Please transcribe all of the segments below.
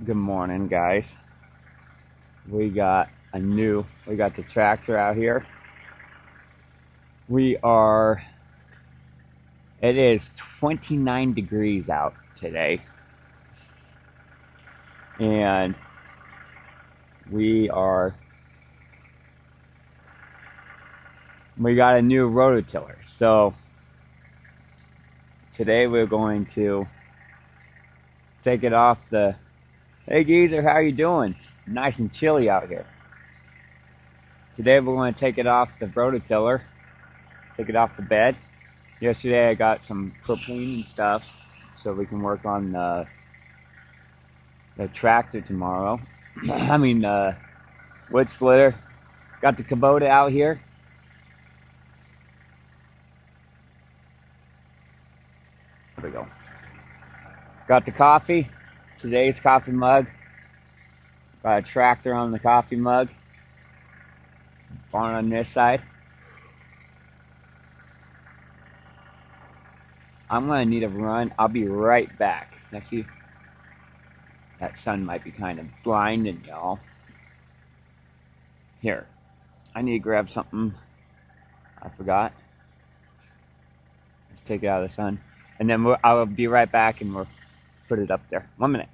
Good morning, guys. We got the tractor out here. It is 29 degrees out today. And we got a new rototiller. So today we're going to take it off the, hey geezer, how you doing? Nice and chilly out here. Today we're going to take it off the rototiller, take it off the bed. Yesterday I got some propane and stuff so we can work on the tractor tomorrow. I mean wood splitter. Got the Kubota out here. There we go. Got the coffee, today's coffee mug. Got a tractor on the coffee mug. Barn on this side. I'm gonna need a run. I'll be right back. Now see, that sun might be kind of blinding y'all. Here, I need to grab something. I forgot. Let's take it out of the sun. And then I'll be right back and we'll put it up there. 1 minute.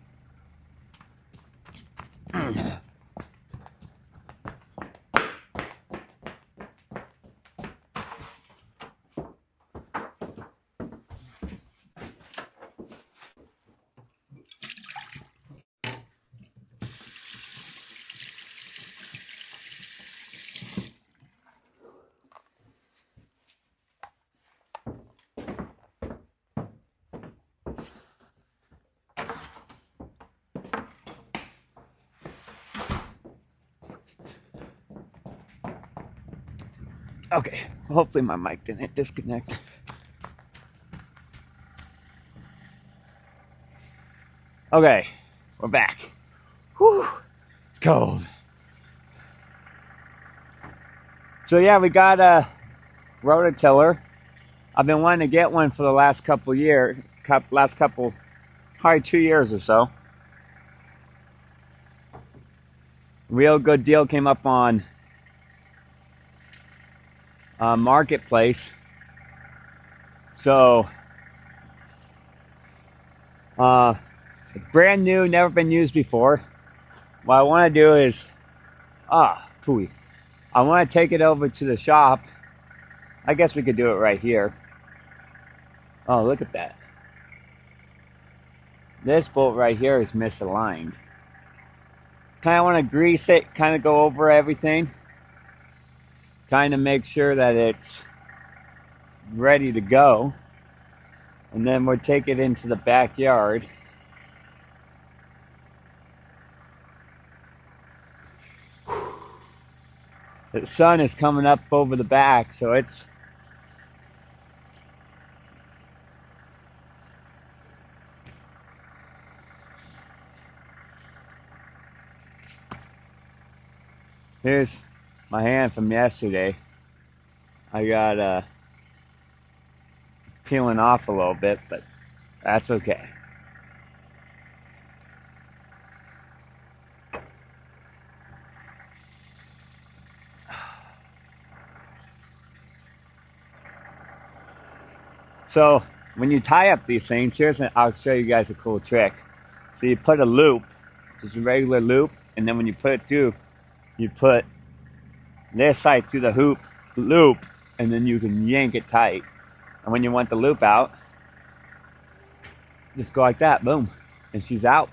Okay, hopefully my mic didn't disconnect. Okay, we're back. Whew, it's cold. So yeah, we got a rototiller. I've been wanting to get one for the last couple years, probably 2 years or so. Real good deal came up on Marketplace. So brand new, never been used before. What I want to do is pooey. I want to take it over to the shop. I guess we could do it right here. Oh, look at that. This bolt right here is misaligned. Kind of want to grease it, kind of go over everything. Kind of make sure that it's ready to go. And then we'll take it into the backyard. The sun is coming up over the back, so it's here's my hand from yesterday. I got peeling off a little bit, but that's okay. So when you tie up these things, I'll show you guys a cool trick. So you put a loop, just a regular loop, and then when you put it through, you put this side through the loop, and then you can yank it tight. And when you want the loop out, just go like that, boom, and she's out.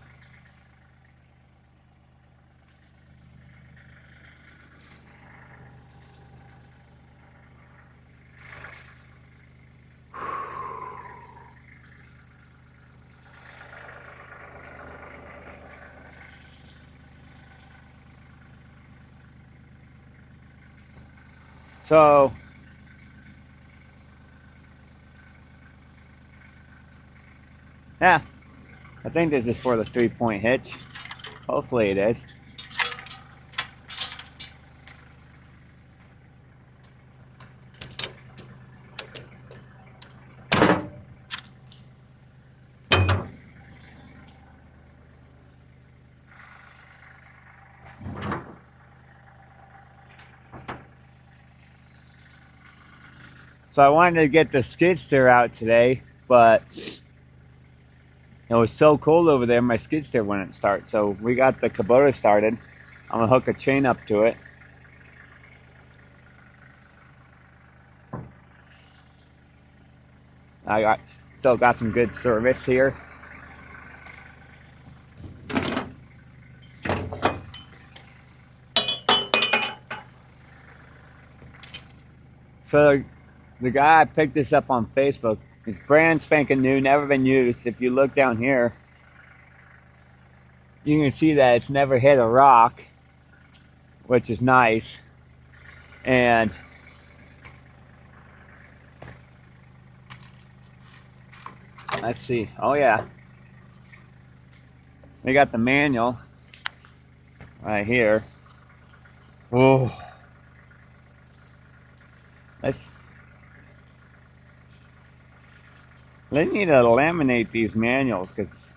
So yeah, I think this is for the 3-point hitch. Hopefully it is. So I wanted to get the skid steer out today, but it was so cold over there, my skid steer wouldn't start. So we got the Kubota started. I'm gonna hook a chain up to it. I still got some good service here. So the guy I picked this up on Facebook. It's brand spanking new, never been used. If you look down here, you can see that it's never hit a rock, which is nice. And let's see. Oh yeah, they got the manual right here. Oh, they need to laminate these manuals because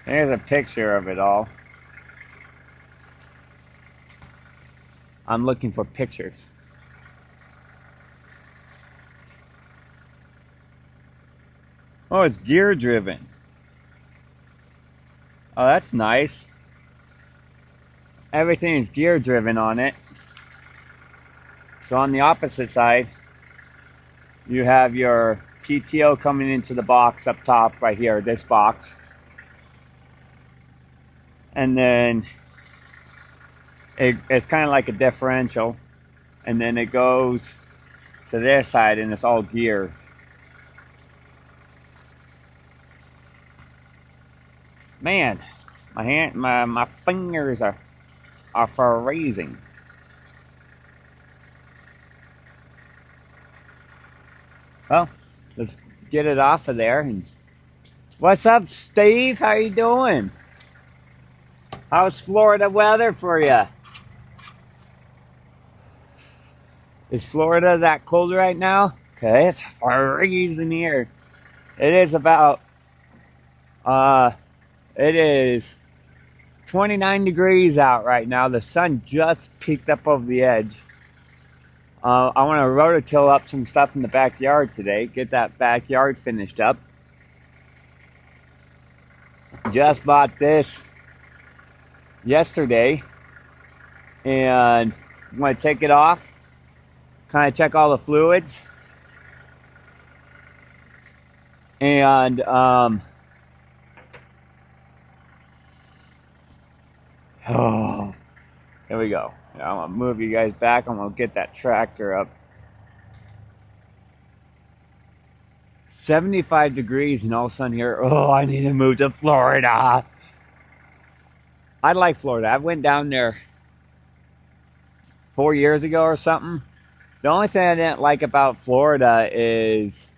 there's a picture of it all. I'm looking for pictures. Oh, it's gear driven. Oh, that's nice. Everything is gear driven on it. So on the opposite side, you have your PTO coming into the box up top right here, this box. And then it's kind of like a differential. And then it goes to this side and it's all gears. Man, my fingers are freezing. Well, let's get it off of there. And what's up, Steve? How you doing? How's Florida weather for you? Is Florida that cold right now? Okay, it's freezing here. It is about it is 29 degrees out right now. The sun just peeked up over the edge. I want to rototill up some stuff in the backyard today. Get that backyard finished up. Just bought this yesterday. And I'm going to take it off. Kind of check all the fluids. And oh, here we go. Now I'm gonna move you guys back. I'm gonna get that tractor up. 75 degrees and all of a sudden here. Oh, I need to move to Florida. I like Florida. I went down there 4 years ago or something. The only thing I didn't like about Florida is,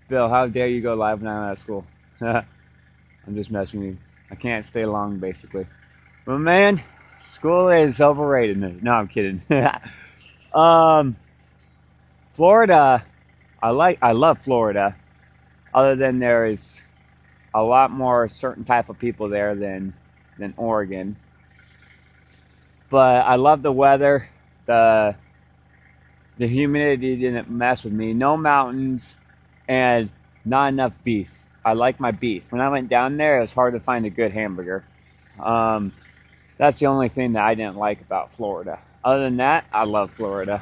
Bill, how dare you go live when I'm out of school? I'm just messing with you. I can't stay long, basically. But man, school is overrated. No, I'm kidding. Florida, I love Florida. Other than there is a lot more certain type of people there than Oregon. But I love the weather. The humidity didn't mess with me. No mountains and not enough beef. I like my beef. When I went down there, it was hard to find a good hamburger. That's the only thing that I didn't like about Florida. Other than that, I love Florida.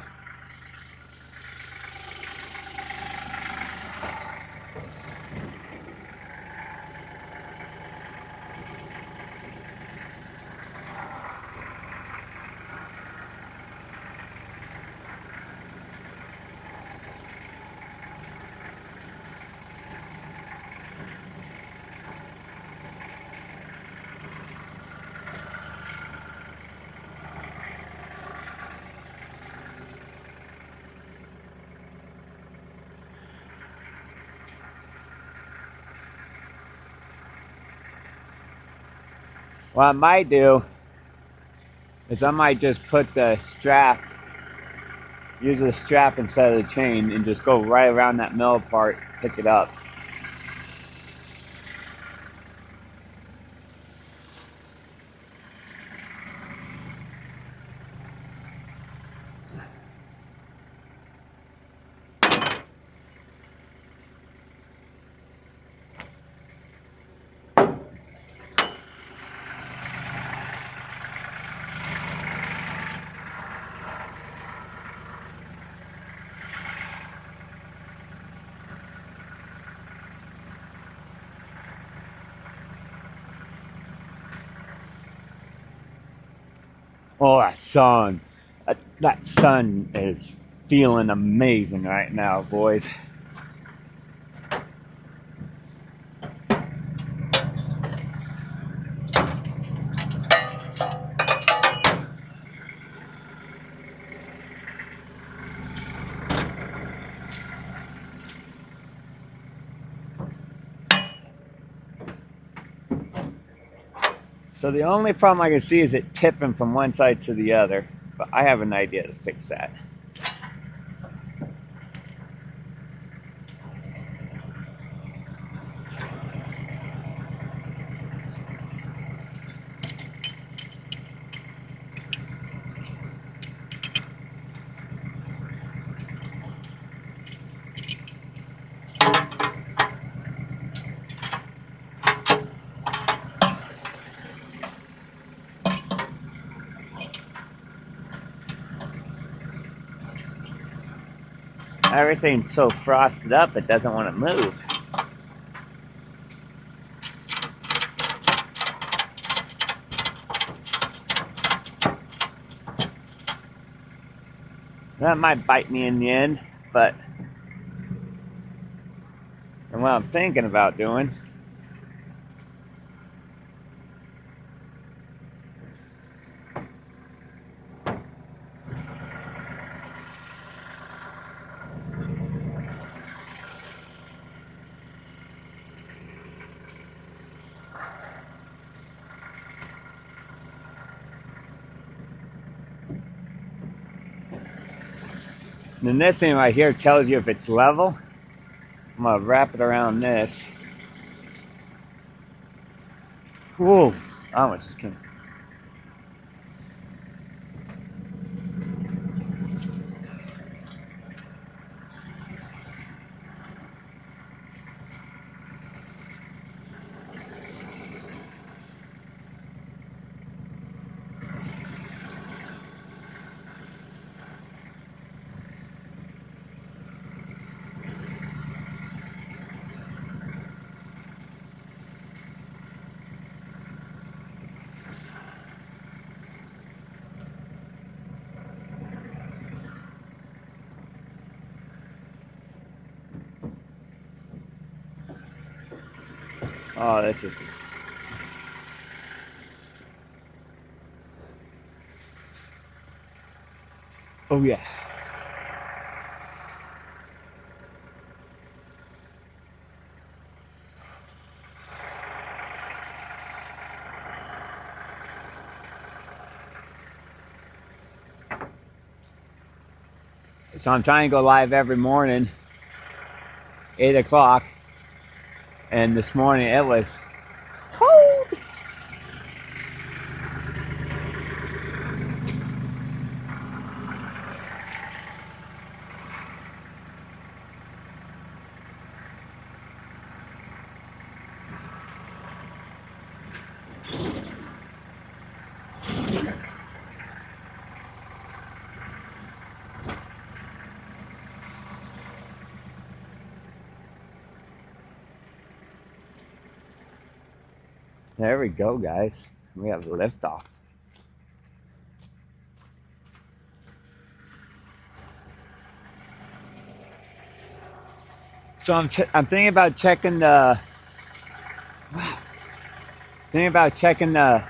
What I might do is I might just put the strap use the strap instead of the chain and just go right around that middle part, pick it up. Oh, that sun is feeling amazing right now, boys. So the only problem I can see is it tipping from one side to the other, but I have an idea to fix that. Everything's so frosted up it doesn't want to move. That might bite me in the end, but and what I'm thinking about doing. And then this thing right here tells you if it's level. I'm gonna wrap it around this. Whoa, I almost just came. Oh, this is. Oh, yeah. So I'm trying to go live every morning, 8 o'clock. And this morning it was cold. There we go, guys. We have liftoff. So I'm thinking about checking the. Wow. Thinking about checking the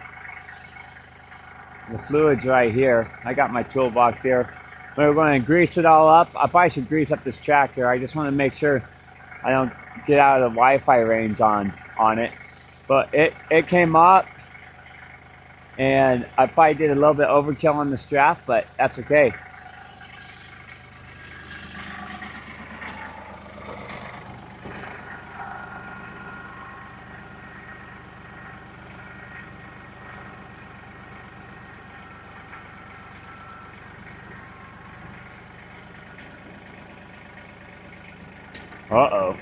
fluids right here. I got my toolbox here. We're going to grease it all up. I probably should grease up this tractor. I just want to make sure I don't get out of the Wi-Fi range on it. But it came up, and I probably did a little bit overkill on the strap, but that's okay. Uh-oh.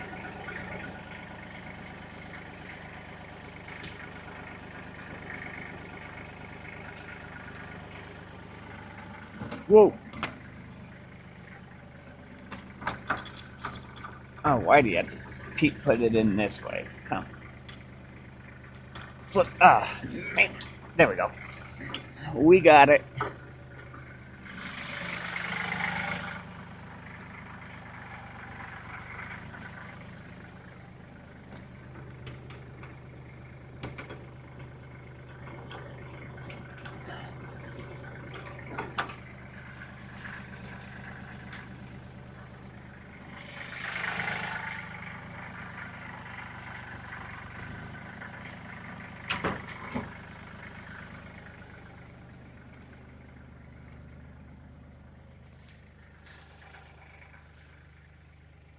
Whoa. Oh, why do you have to put it in this way? Come. Flip. Man. There we go. We got it.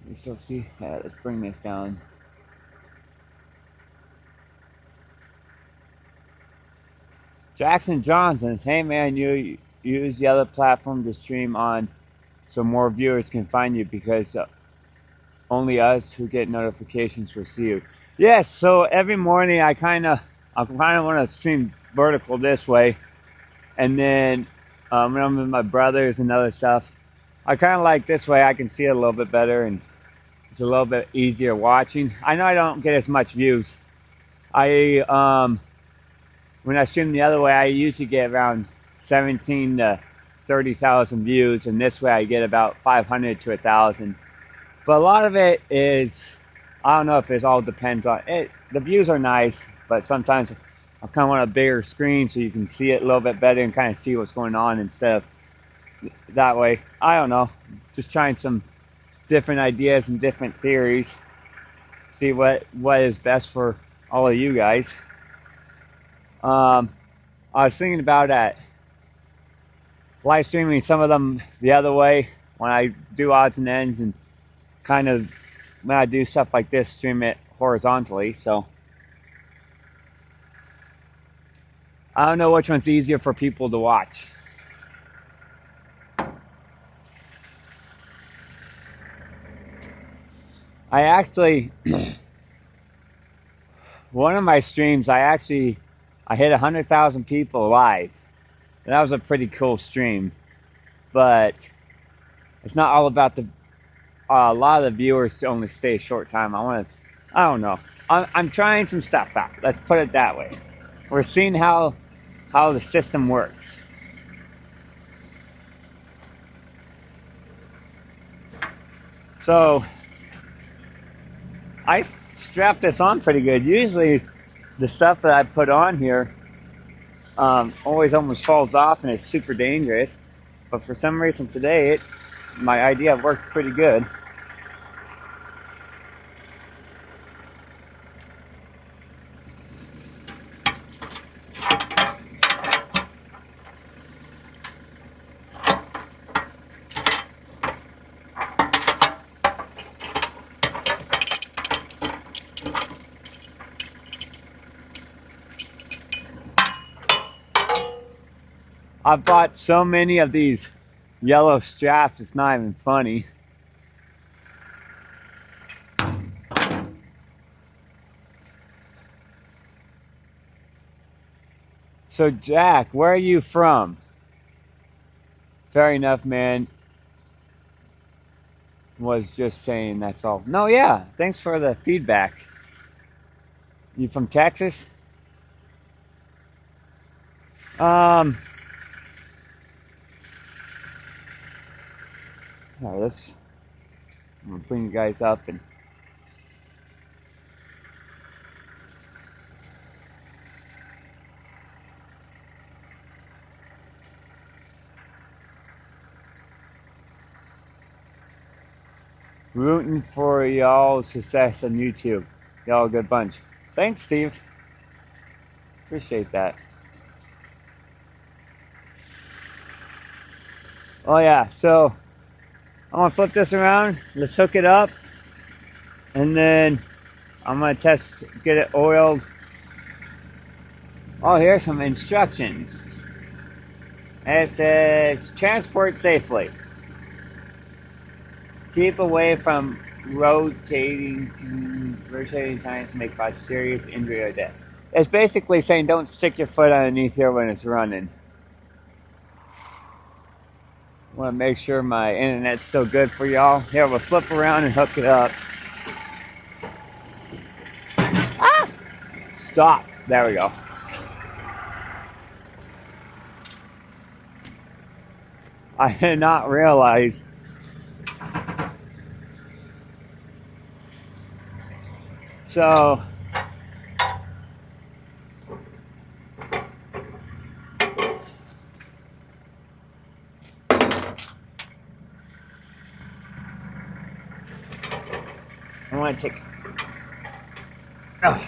You still see? Yeah, let's bring this down. Jackson Johnson says, hey man, you use the other platform to stream on so more viewers can find you because only us who get notifications will see you. Yes, so every morning I kind of want to stream vertical this way, and then when I'm with my brothers and other stuff, I kind of like this way. I can see it a little bit better, and it's a little bit easier watching. I know I don't get as much views. When I stream the other way, I usually get around 17 to 30,000 views, and this way I get about 500 to 1,000. But a lot of it is, I don't know if it all depends on it. The views are nice, but sometimes I kind of want a bigger screen so you can see it a little bit better and kind of see what's going on instead of that way. I don't know. Just trying some different ideas and different theories. See what is best for all of you guys. I was thinking about that live streaming some of them the other way when I do odds and ends, and kind of when I do stuff like this, stream it horizontally. So I don't know which one's easier for people to watch. I actually, one of my streams, I hit 100,000 people live. And that was a pretty cool stream. But it's not all about a lot of the viewers only stay a short time. I don't know. I'm trying some stuff out. Let's put it that way. We're seeing how the system works. So I strapped this on pretty good. Usually the stuff that I put on here always almost falls off and it's super dangerous. But for some reason today, my idea worked pretty good. I bought so many of these yellow straps, it's not even funny. So Jack, where are you from? Fair enough, man. Was just saying, that's all. No, yeah, thanks for the feedback. You from Texas? I'm gonna bring you guys up and rooting for y'all's success on YouTube. Y'all a good bunch. Thanks, Steve. Appreciate that. Oh yeah, so I'm gonna flip this around. Let's hook it up, and then I'm gonna get it oiled. Oh, here's some instructions. It says transport safely. Keep away from rotating times may cause serious injury or death. It's basically saying don't stick your foot underneath here when it's running. I want to make sure my internet's still good for y'all. Here, we'll flip around and hook it up. Ah! Stop. There we go. I did not realize so I want to take oh.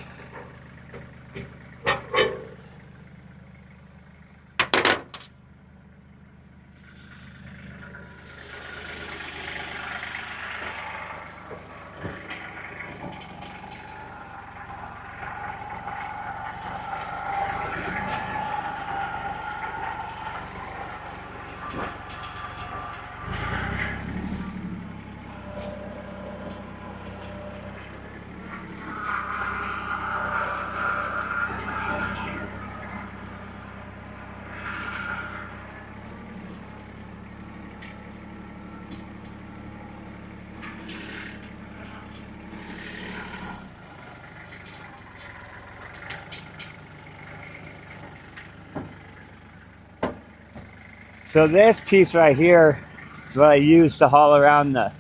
So this piece right here is what I use to haul around the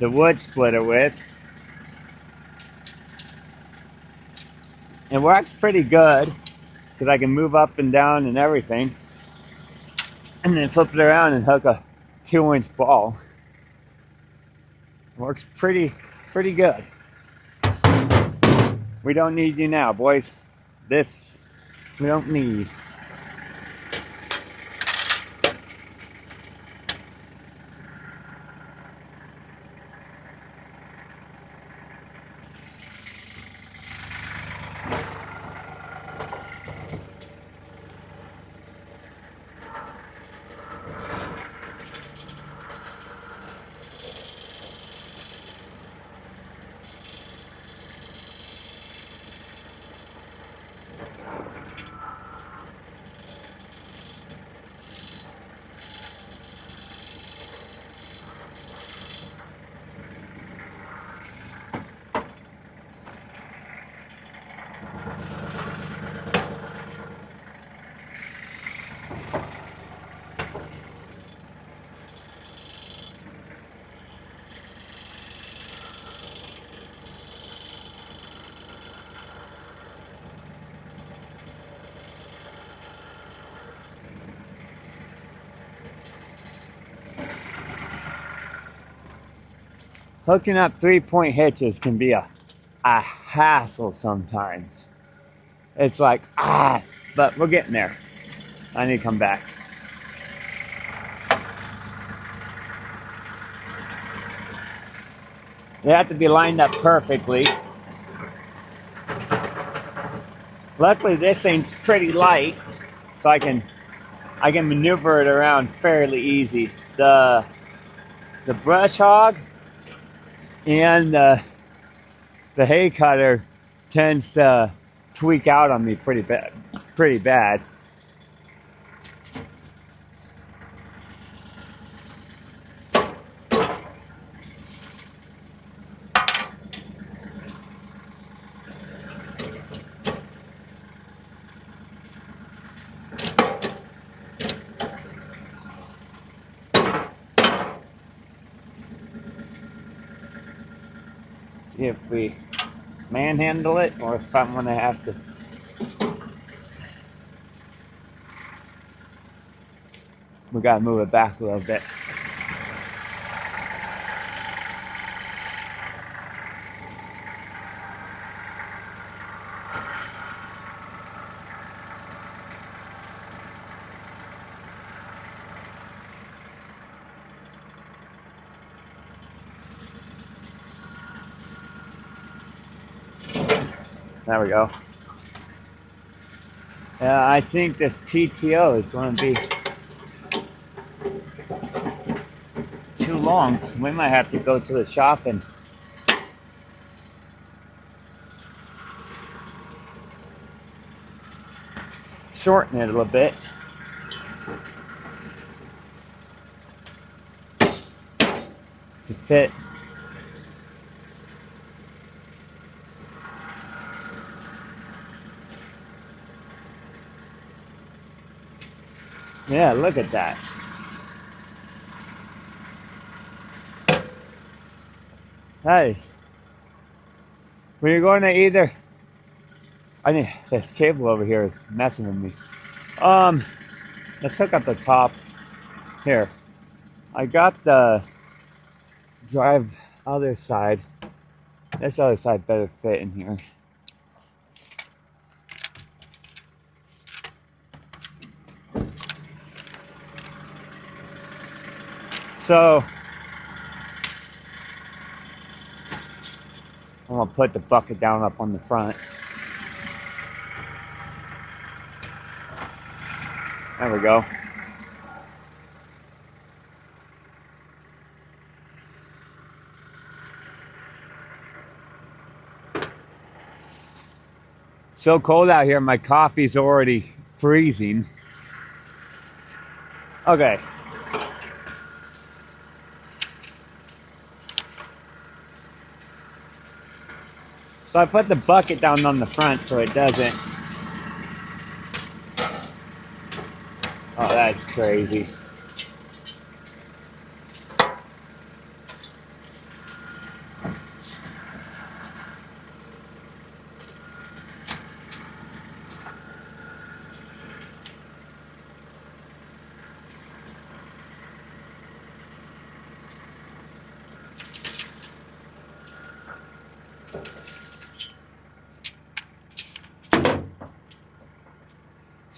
wood splitter with. It works pretty good because I can move up and down and everything. And then flip it around and hook a 2-inch ball. It works pretty good. We don't need you now, boys. This we don't need. Hooking up 3-point hitches can be a hassle sometimes. It's like, but we're getting there. I need to come back. They have to be lined up perfectly. Luckily this thing's pretty light, so I can maneuver it around fairly easy. The brush hog and the hay cutter tends to tweak out on me pretty bad. See if we manhandle it or if I'm gonna have to. We gotta move it back a little bit. There we go. I think this PTO is going to be too long. We might have to go to the shop and shorten it a little bit. To fit. Yeah, look at that. Nice. When you're going to either, I need this cable over here is messing with me. Let's hook up the top here. I got the drive other side. This other side better fit in here. So I'm gonna put the bucket down up on the front. There we go. So cold out here, my coffee's already freezing. Okay. So I put the bucket down on the front so it doesn't. Oh, that's crazy.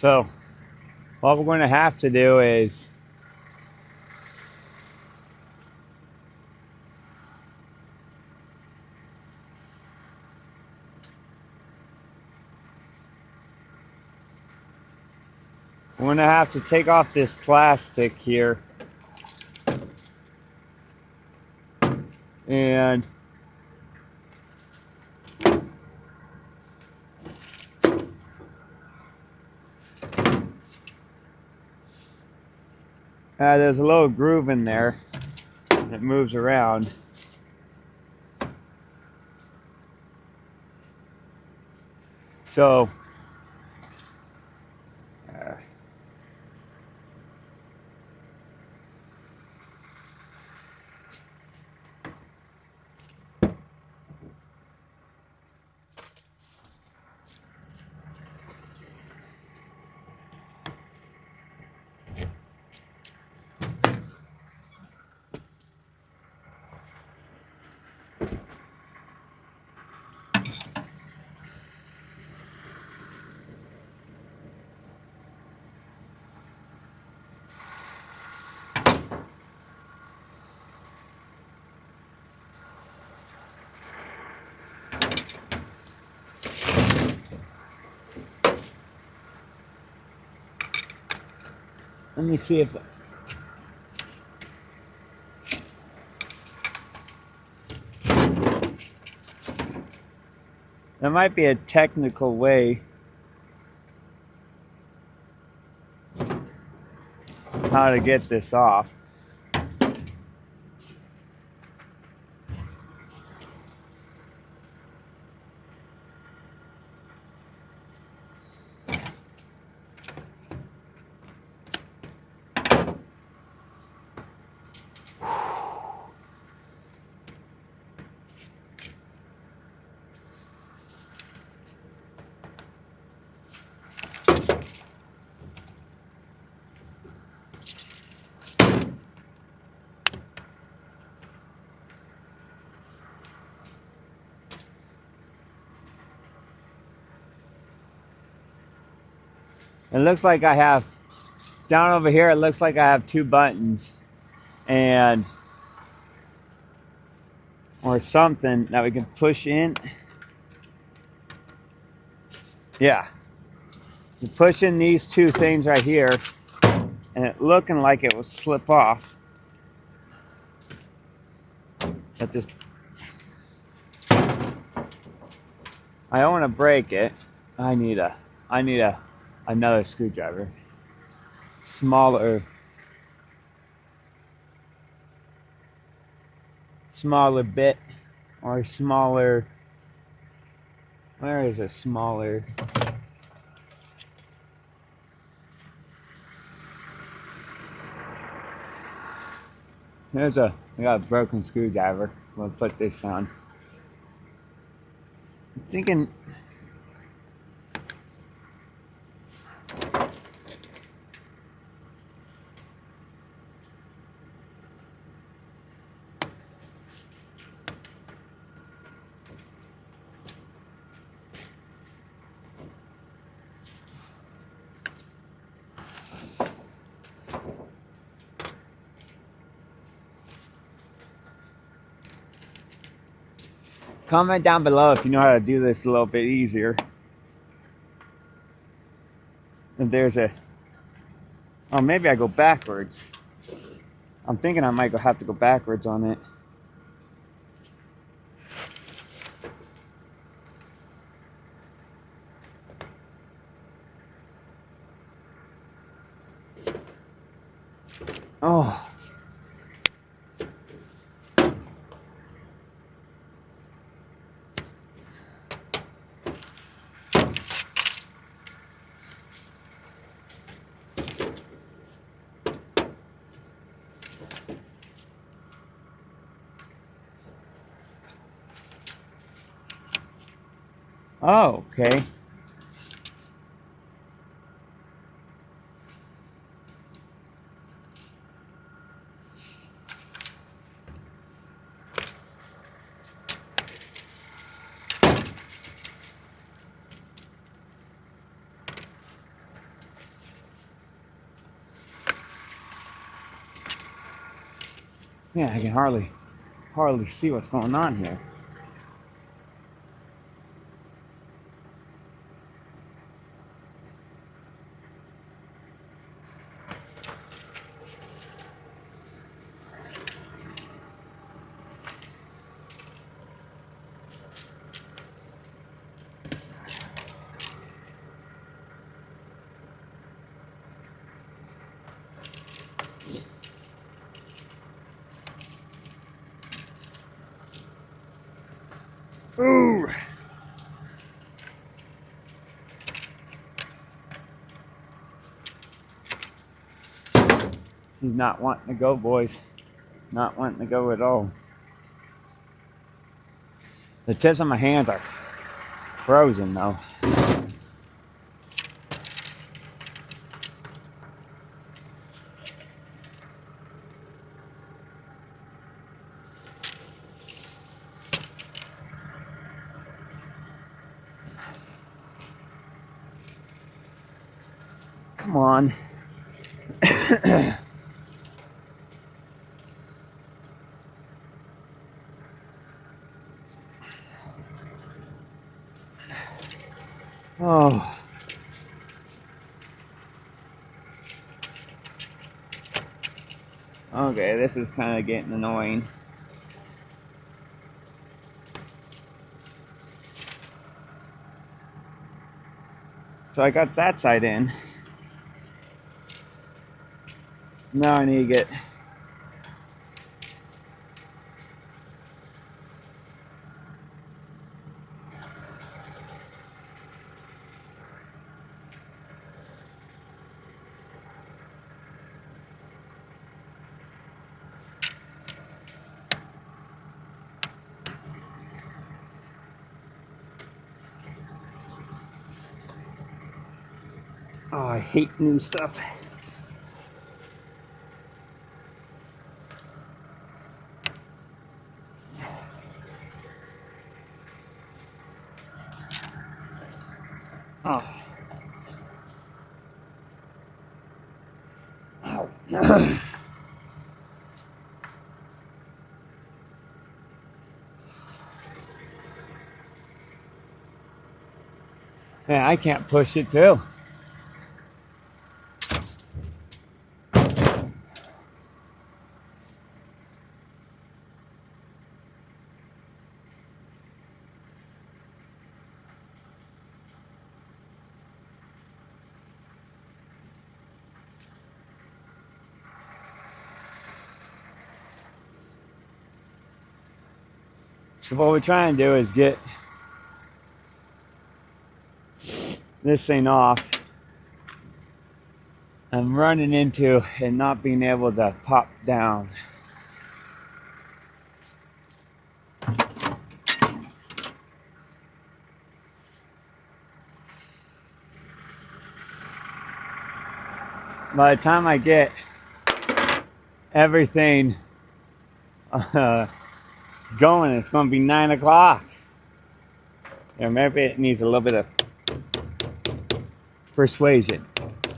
So what we're going to have to do is we're going to have to take off this plastic here and there's a little groove in there that moves around. So let me see if there might be a technical way how to get this off. It looks like I have, down over here, it looks like I have two buttons and, or something that we can push in. Yeah. You push in these two things right here and it looking like it will slip off. But this, I don't want to break it. I need a another screwdriver. Smaller bit, or smaller, where is a smaller? I got a broken screwdriver. We'll put this on. I'm thinking, comment down below if you know how to do this a little bit easier. If there's oh, maybe I go backwards. I'm thinking I might have to go backwards on it. Oh. Oh, okay. Yeah, I can hardly see what's going on here. Ooh. He's not wanting to go, boys. Not wanting to go at all. The tips of my hands are frozen though. Come on. Oh. Okay, this is kind of getting annoying. So I got that side in. Now I need to get oh, I hate new stuff. Oh. Ow. Yeah, I can't push it too. So what we're trying to do is get this thing off. I'm running into and not being able to pop down. By the time I get everything going, it's going to be 9 o'clock. Or maybe it needs a little bit of persuasion.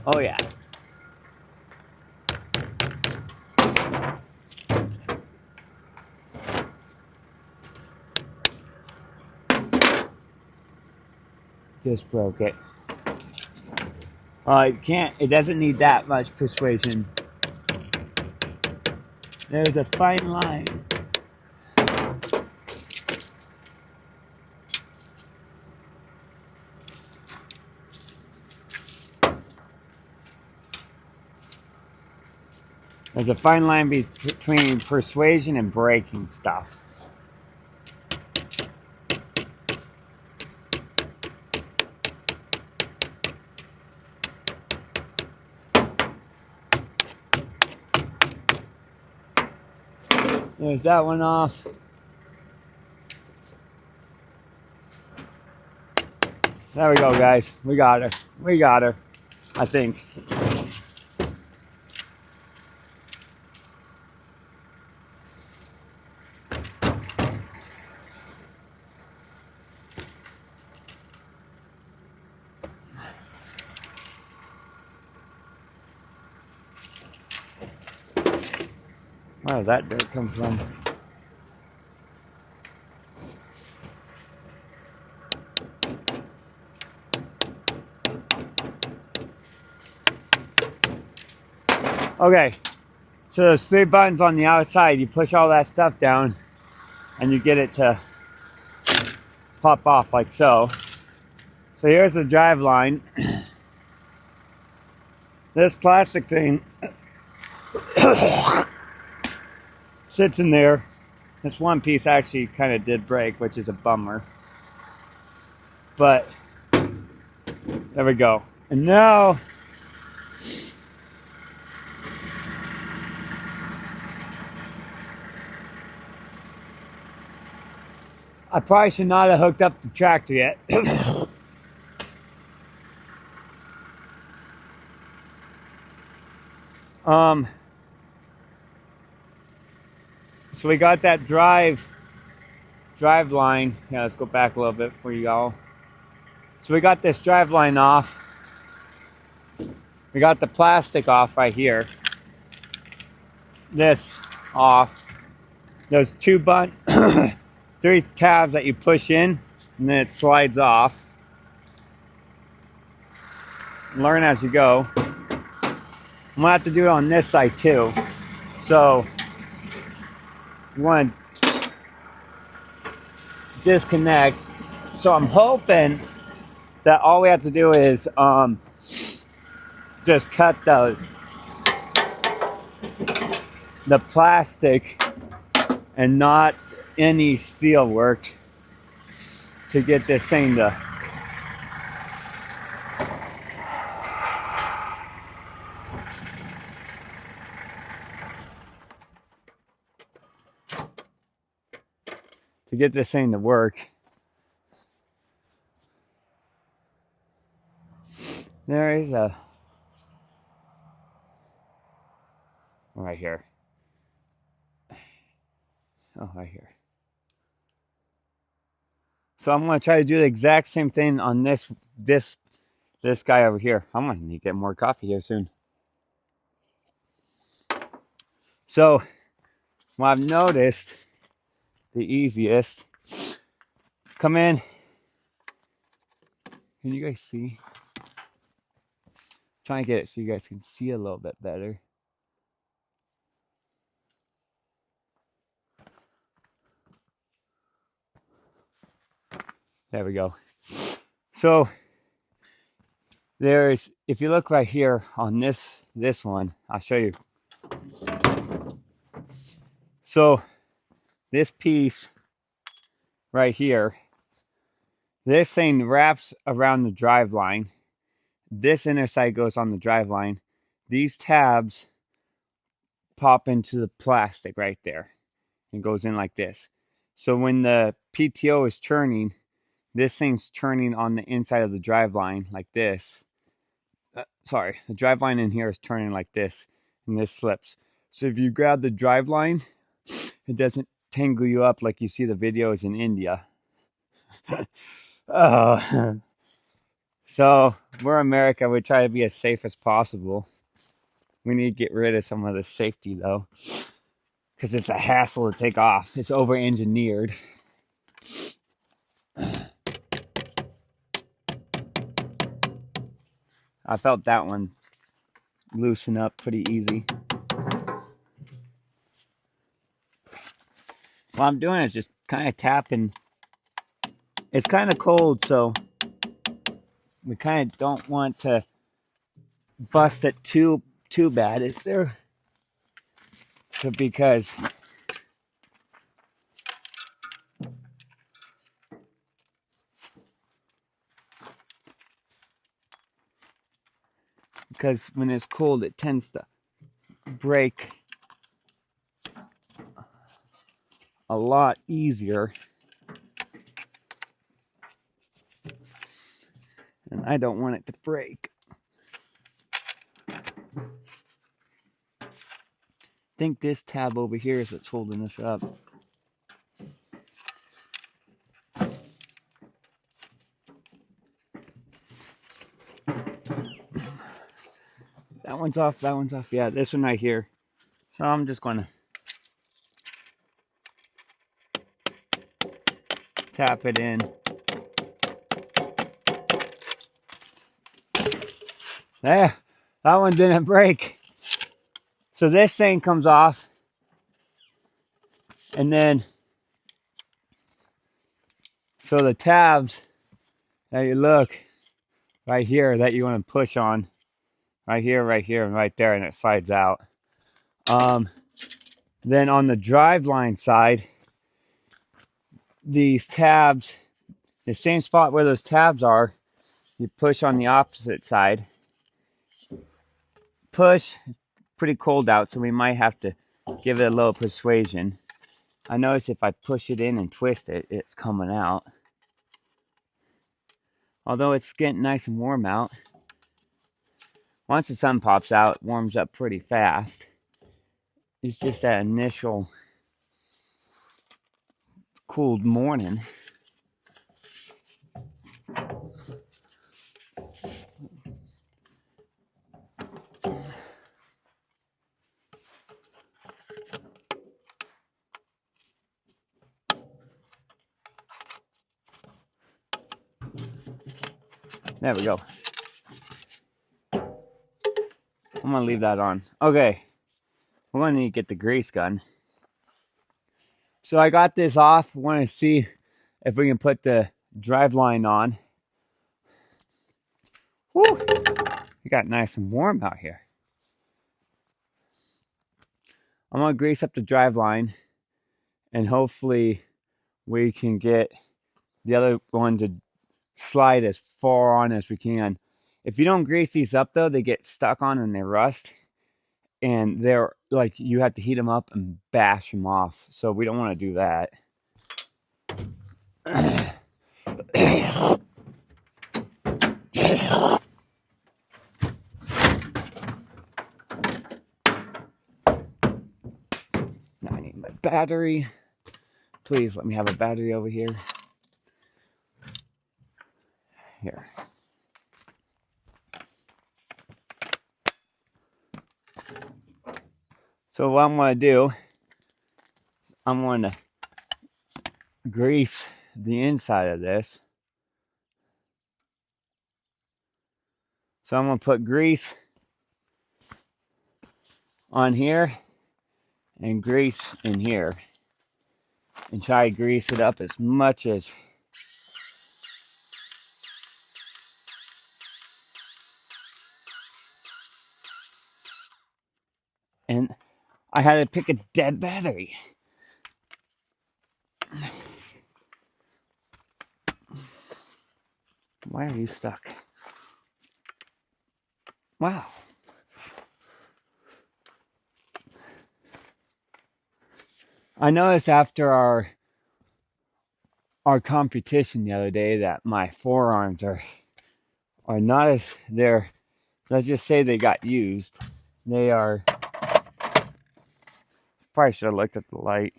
Oh yeah. Just broke it. It doesn't need that much persuasion. There's a fine line. There's a fine line between persuasion and breaking stuff. There's that one off. There we go, guys. We got her. We got her, I think. Where did that dirt come from? Okay, so there's 3 buttons on the outside. You push all that stuff down and you get it to pop off like so. So here's the drive line. This plastic thing sits in there. This one piece actually kind of did break, which is a bummer. But there we go. And now I probably should not have hooked up the tractor yet. So we got that drive line. Yeah, let's go back a little bit for you all. So we got this drive line off. We got the plastic off right here. This off. There's 2 3 tabs that you push in, and then it slides off. Learn as you go. I'm gonna have to do it on this side too. So you want to disconnect. So I'm hoping that all we have to do is just cut the plastic and not any steel work to get this thing to work. There is a right here. Oh, right here. So I'm going to try to do the exact same thing on this guy over here. I'm going to need to get more coffee here soon. So what I've noticed, the easiest, come in. Can you guys see? Try and get it so you guys can see a little bit better. There we go. So there's, if you look right here on this one, I'll show you. So this piece right here. This thing wraps around the drive line. This inner side goes on the drive line. These tabs pop into the plastic right there and goes in like this. So when the PTO is churning, this thing's turning on the inside of the drive line like this. Sorry, the drive line in here is turning like this, and this slips. So if you grab the drive line, it doesn't tangle you up like you see the videos in India. So we're America. We try to be as safe as possible. We need to get rid of some of the safety though, because it's a hassle to take off. It's over-engineered. I felt that one loosen up pretty easy. What I'm doing is just kind of tapping. It's kind of cold, so we kind of don't want to bust it too bad, is there? So because when it's cold, it tends to break a lot easier. And I don't want it to break. I think this tab over here is what's holding this up. That one's off, that one's off. Yeah, this one right here. So I'm just going to tap it in. There, that one didn't break. So this thing comes off. And then, so the tabs that you look right here that you want to push on, right here, and right there, and it slides out. Then on the driveline side, these tabs, the same spot where those tabs are, you push on the opposite side. Push, pretty cold out, so we might have to give it a little persuasion. I notice if I push it in and twist it, it's coming out. Although it's getting nice and warm out. Once the sun pops out, it warms up pretty fast. It's just that initial cold morning. There we go. I'm gonna leave that on. Okay, we're gonna need to get the grease gun. So I got this off. Want to see if we can put the drive line on. Woo! It got nice and warm out here. I'm gonna grease up the drive line, and hopefully we can get the other one to slide as far on as we can. If you don't grease these up though, they get stuck on and they rust, and they're like, you have to heat them up and bash them off. So we don't want to do that. Now I need my battery. Please let me have a battery over here. Here. So what I'm going to do, I'm going to grease the inside of this. So I'm going to put grease on here and grease in here. And try to grease it up as much as and I had to pick a dead battery. Why are you stuck? Wow. I noticed after our competition the other day that my forearms are not as they're, let's just say they got used. They are, probably should have looked at the light.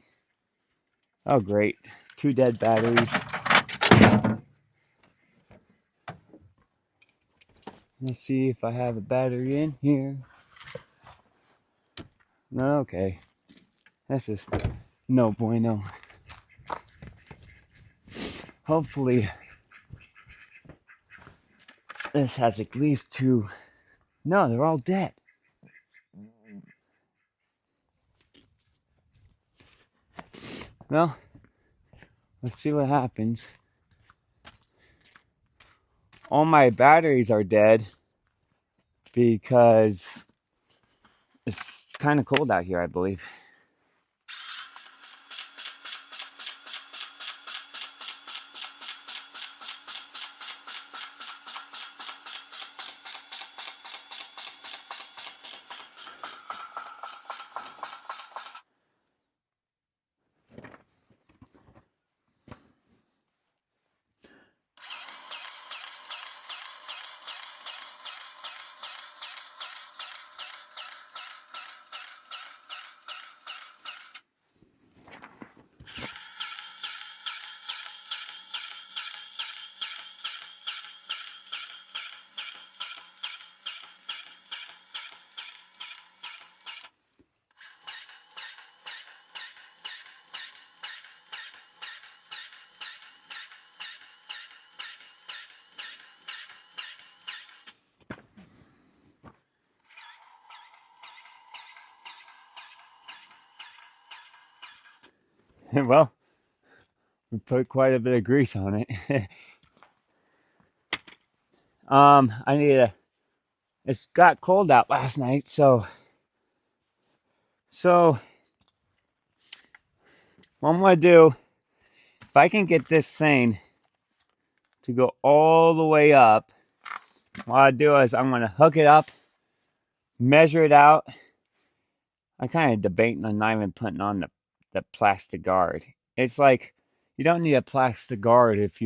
Oh great, 2 dead batteries. Let's see if I have a battery in here. No, okay. This is no bueno. Hopefully this has at least 2. No, they're all dead. Well, let's see what happens. All my batteries are dead because it's kind of cold out here, I believe. Well, we put quite a bit of grease on it. I need a. It's got cold out last night, so what I'm gonna do, if I can get this thing to go all the way up, what I do is I'm gonna hook it up, measure it out. I kind of debating on not even putting on the plastic guard. It's like you don't need a plastic guard if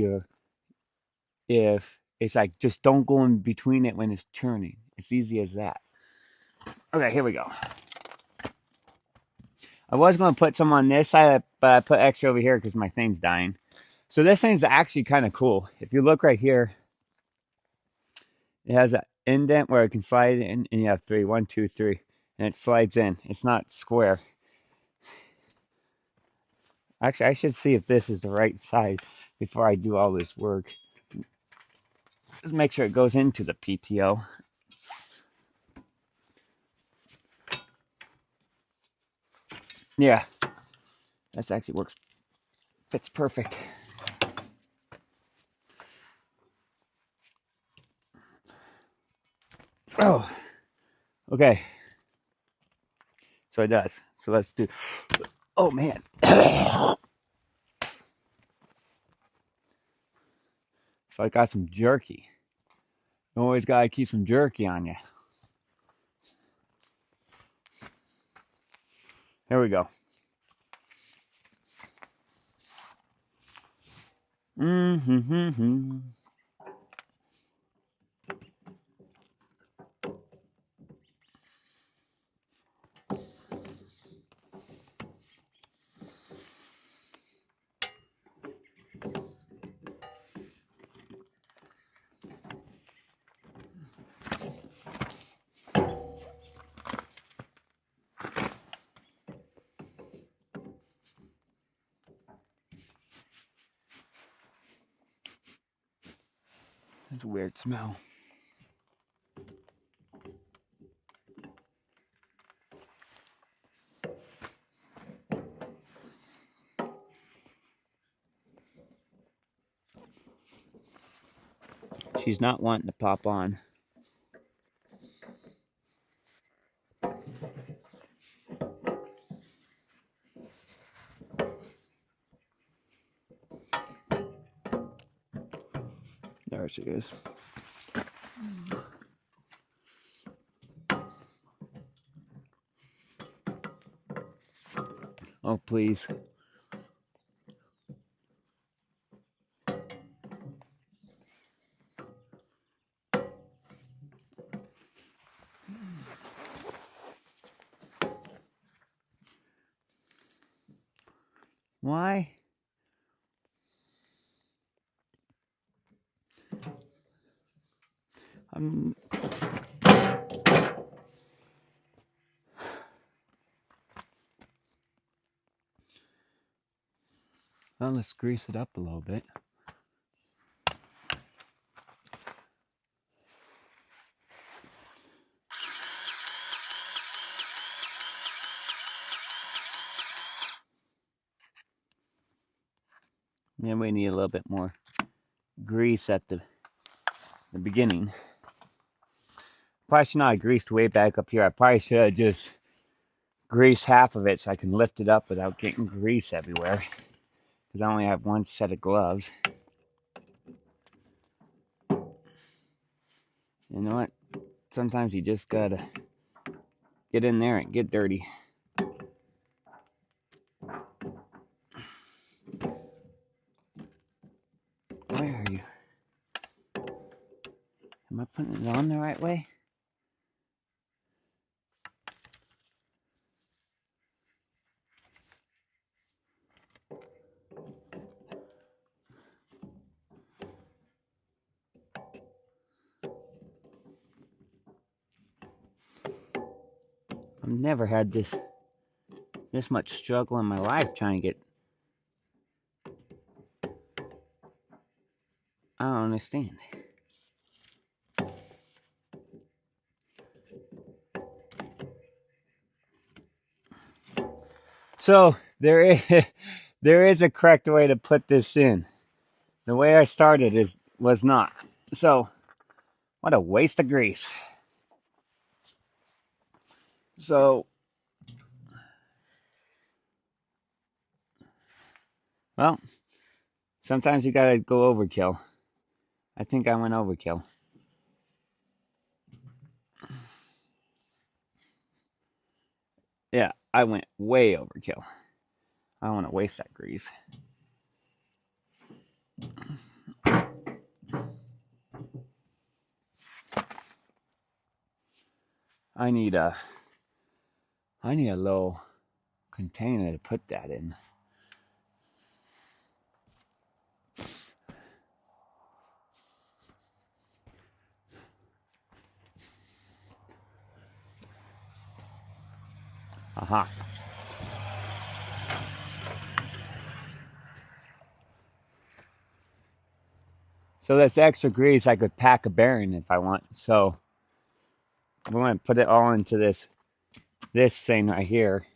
it's like just don't go in between it when it's turning. It's easy as that. Okay, here we go. I was going to put some on this side, but I put extra over here because my thing's dying. So this thing's actually kind of cool. If you look right here, it has an indent where it can slide in, and you have 3, 1, 2, 3, and it slides in. It's not square. Actually, I should see if this is the right side before I do all this work. Just make sure it goes into the PTO. Yeah, this actually works. Fits perfect. Oh, okay. So it does. So let's do. Oh man. So I got some jerky. You always gotta keep some jerky on you. Here we go. Mm-hmm. That's a weird smell. She's not wanting to pop on. There she is. Oh, please. Why? Well, let's grease it up a little bit. Then we need a little bit more grease at the beginning. Probably should not have greased way back up here. I probably should have just greased half of it so I can lift it up without getting grease everywhere. Because I only have one set of gloves. You know what? Sometimes you just gotta get in there and get dirty. Where are you? Am I putting it on the right way? I've never had this much struggle in my life trying to get. I don't understand. So there is a correct way to put this in. The way I started was not. So what a waste of grease. So well, sometimes you gotta go overkill. I think I went overkill. Yeah, I went way overkill. I don't want to waste that grease. I need a little container to put that in. Aha. So this extra grease, I could pack a bearing if I want. So I'm going to put it all into this thing right here.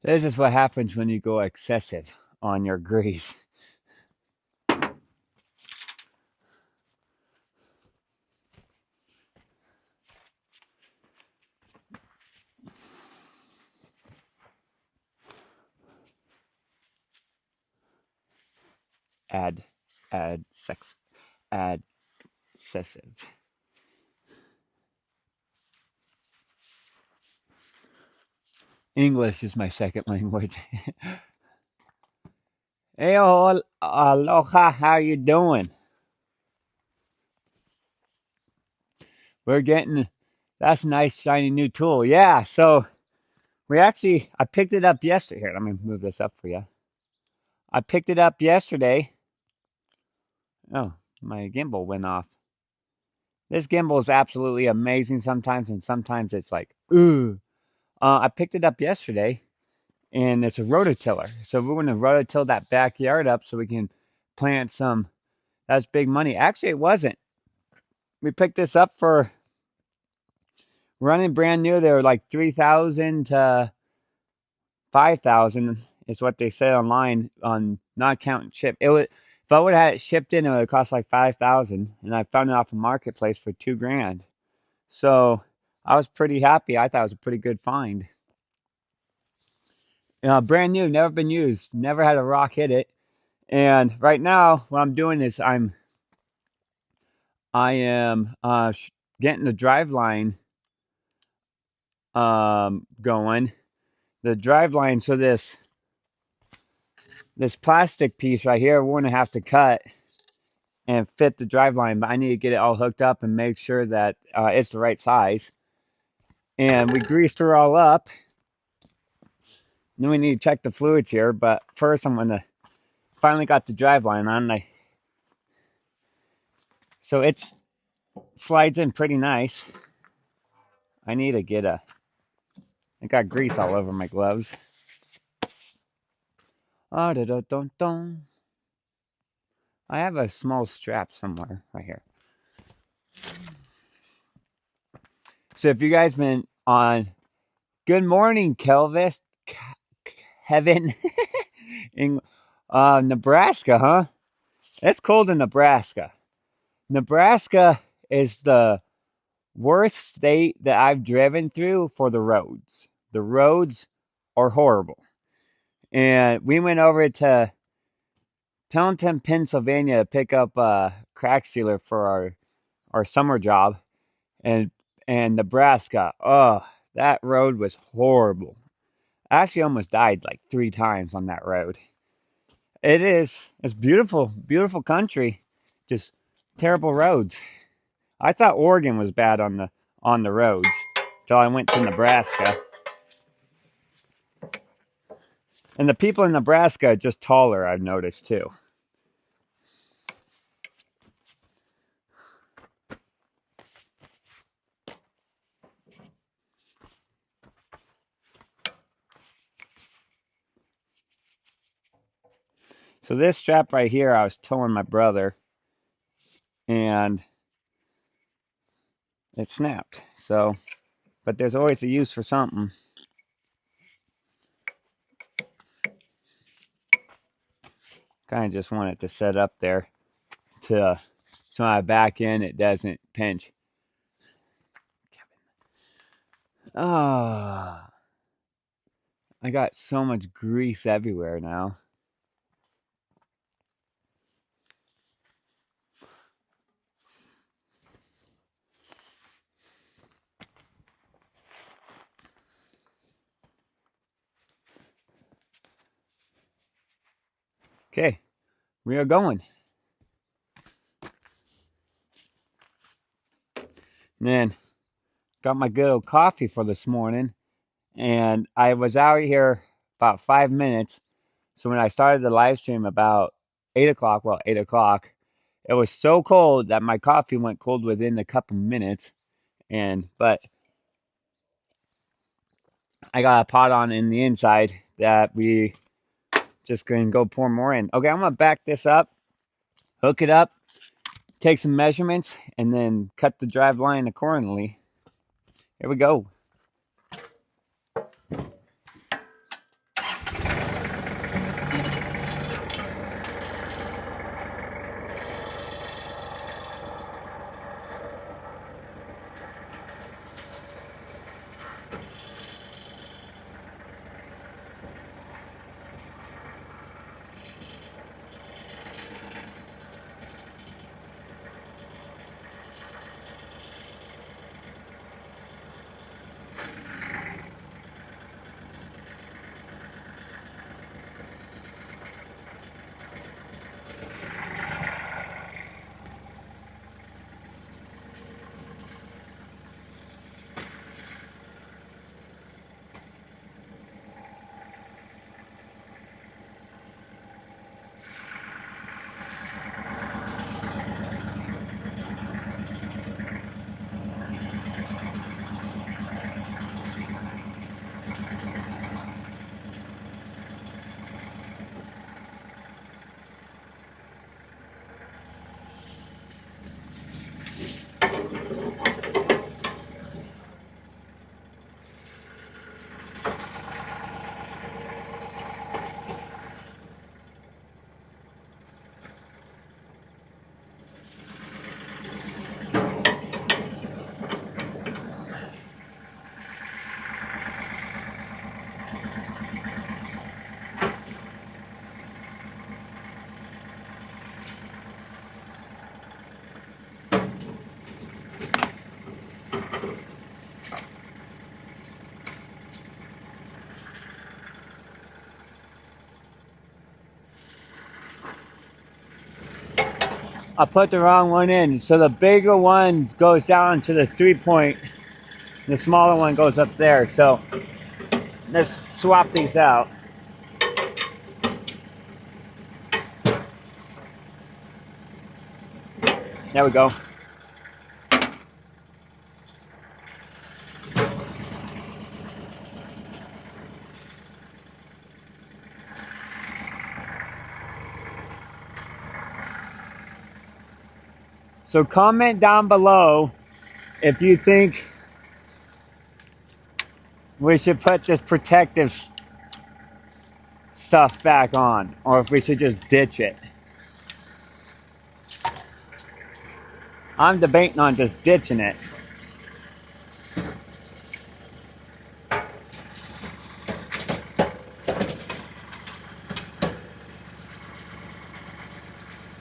This is what happens when you go excessive on your grease. Excessive. English is my second language. Hey, aloha, how you doing? We're getting, that's a nice shiny new tool. Yeah, so I picked it up yesterday. Here, let me move this up for you. I picked it up yesterday. Oh, my gimbal went off. This gimbal is absolutely amazing sometimes, and sometimes it's like, ooh. I picked it up yesterday, and it's a rototiller. So we're going to rototill that backyard up so we can plant some That's big money. Actually, it wasn't. We picked this up for running brand new. They were like 3,000 to 5,000 is what they say online on not counting ship. It would if I would have had it shipped in, it would have cost like 5,000, and I found it off the marketplace for $2,000. So I was pretty happy. I thought it was a pretty good find. Brand new, never been used, never had a rock hit it. And right now, what I'm doing is I am getting the drive line going. The drive line, so this plastic piece right here, we're gonna have to cut and fit the drive line, but I need to get it all hooked up and make sure that it's the right size. And we greased her all up. Then we need to check the fluids here, but first I'm gonna finally got the drive line on. So it slides in pretty nice. I need to get I got grease all over my gloves. I have a small strap somewhere right here. So if you guys been on, good morning, Kelvis, Kevin, in Nebraska, huh? It's cold in Nebraska. Nebraska is the worst state that I've driven through for the roads. The roads are horrible. And we went over to Pendleton, Pennsylvania to pick up a crack sealer for our summer job. And Nebraska, oh, that road was horrible. I actually almost died like 3 times on that road. It's beautiful, beautiful country, just terrible roads. I thought Oregon was bad on the roads until I went to Nebraska. And the people in Nebraska are just taller, I've noticed too. So this strap right here, I was towing my brother, and it snapped. So, but there's always a use for something. Kind of just want it to set up there so when I back in, it doesn't pinch. Ah, I got so much grease everywhere now. Okay, we are going. And then got my good old coffee for this morning, and I was out here about 5 minutes. So when I started the live stream about 8 o'clock, it was so cold that my coffee went cold within a couple minutes. But I got a pot on in the inside that we just gonna go pour more in. Okay, I'm gonna back this up, hook it up, take some measurements, and then cut the drive line accordingly. Here we go. I put the wrong one in. So the bigger one goes down to the 3-point. The smaller one goes up there. So let's swap these out. There we go. So comment down below if you think we should put this protective stuff back on, or if we should just ditch it. I'm debating on just ditching it.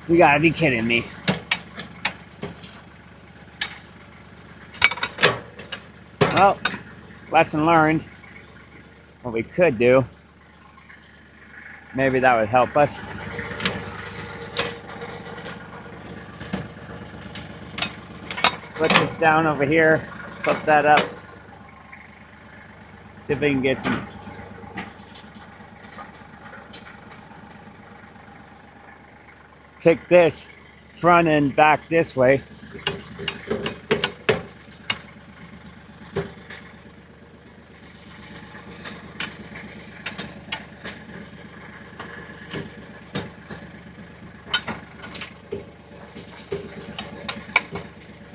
You gotta be kidding me. Well, lesson learned. What we could do, maybe that would help us. Put this down over here, flip that up. See if we can get some. Kick this front and back this way.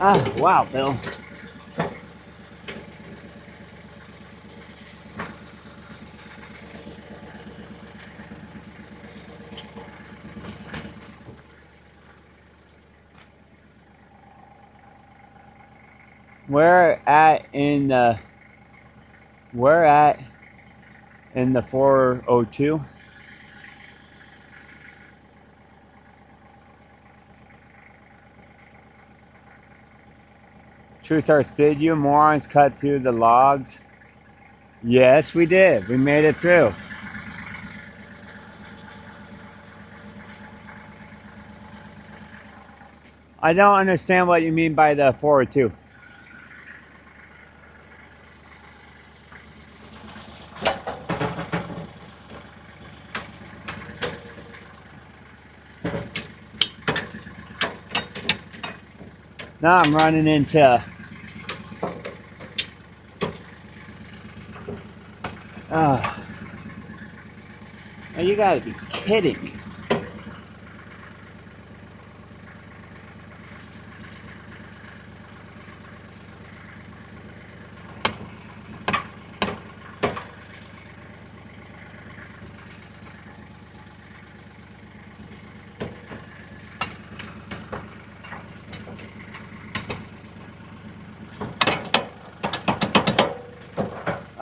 Ah, wow, Bill. We're at in the 402. Truth Earth, did you morons cut through the logs? Yes, we did. We made it through. I don't understand what you mean by the 402. Now I'm running into oh, you gotta be kidding me.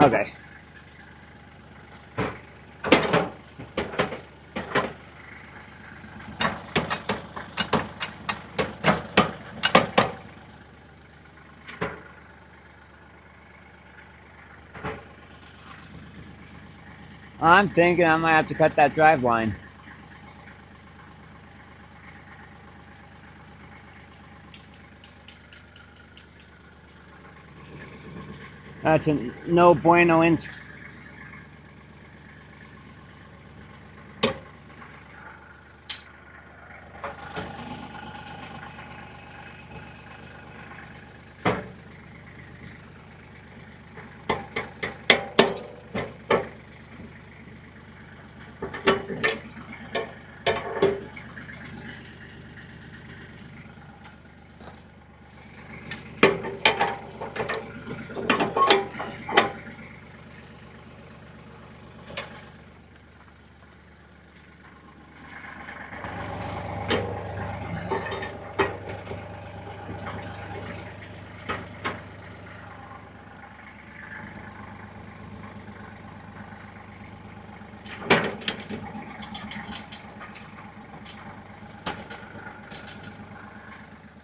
Okay. I'm thinking I might have to cut that drive line. That's a no bueno int.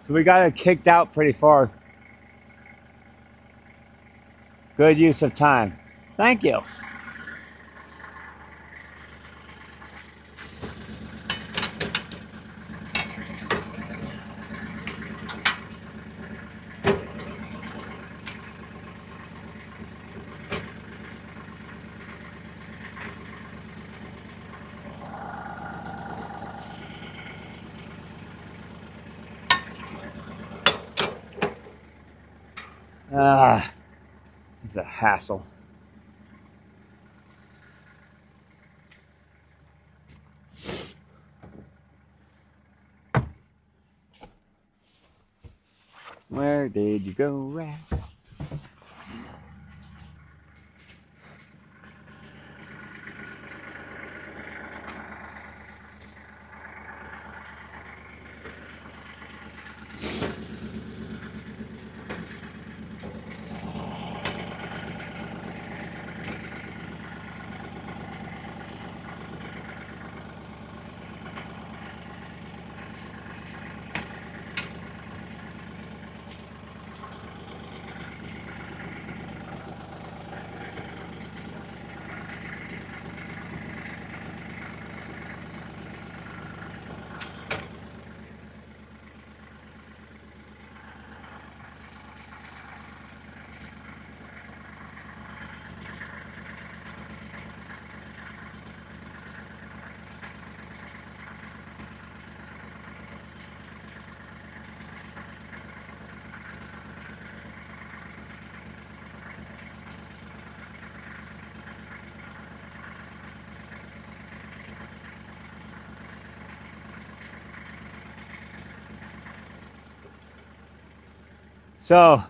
So we got it kicked out pretty far. Good use of time. Thank you. Ah, it's a hassle. Where did you go, rat? So,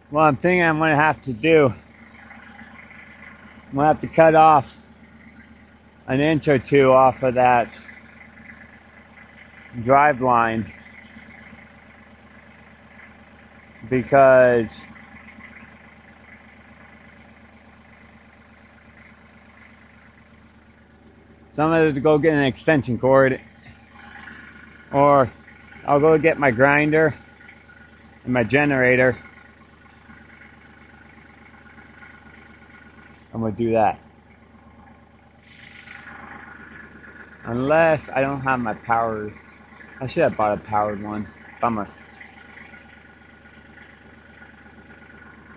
what I'm thinking I'm going to have to do, I'm going to have to cut off an inch or two off of that drive line because so I'm going to go get an extension cord, or I'll go get my grinder and my generator. I'm going to do that. Unless I don't have my power. I should have bought a powered one. Bummer.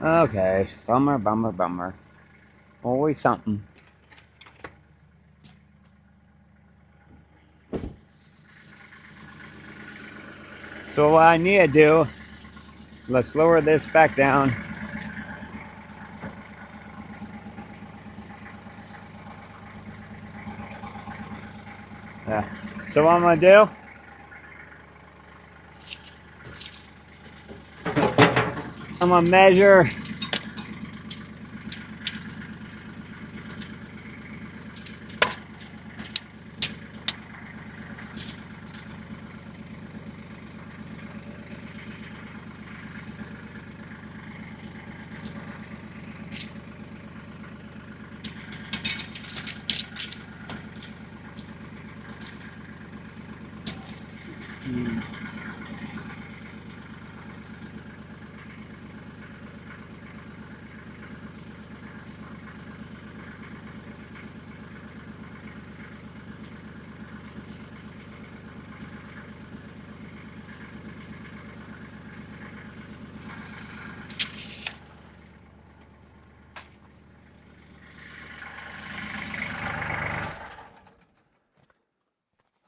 Okay. Bummer, bummer, bummer. Always something. So what I need to do, let's lower this back down. Yeah. So what I'm going to do, I'm going to measure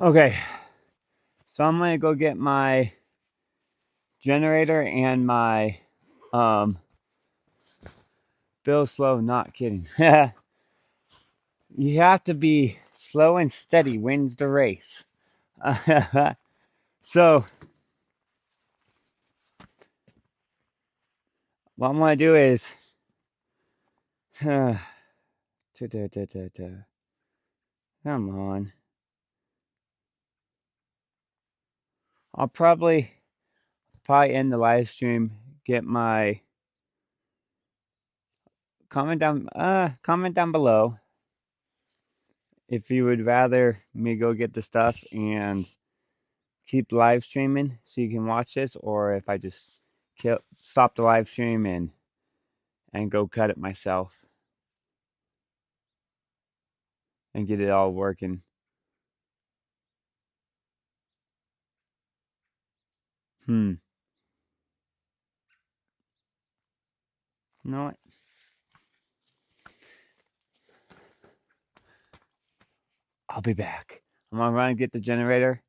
Okay, so I'm gonna go get my generator and my Bill Slow, not kidding. You have to be slow and steady wins the race. So what I'm gonna do is come on. I'll probably end the live stream, get my comment down below if you would rather me go get the stuff and keep live streaming so you can watch this, or if I just stop the live stream and go cut it myself and get it all working. You know what? I'll be back. I'm gonna run and get the generator.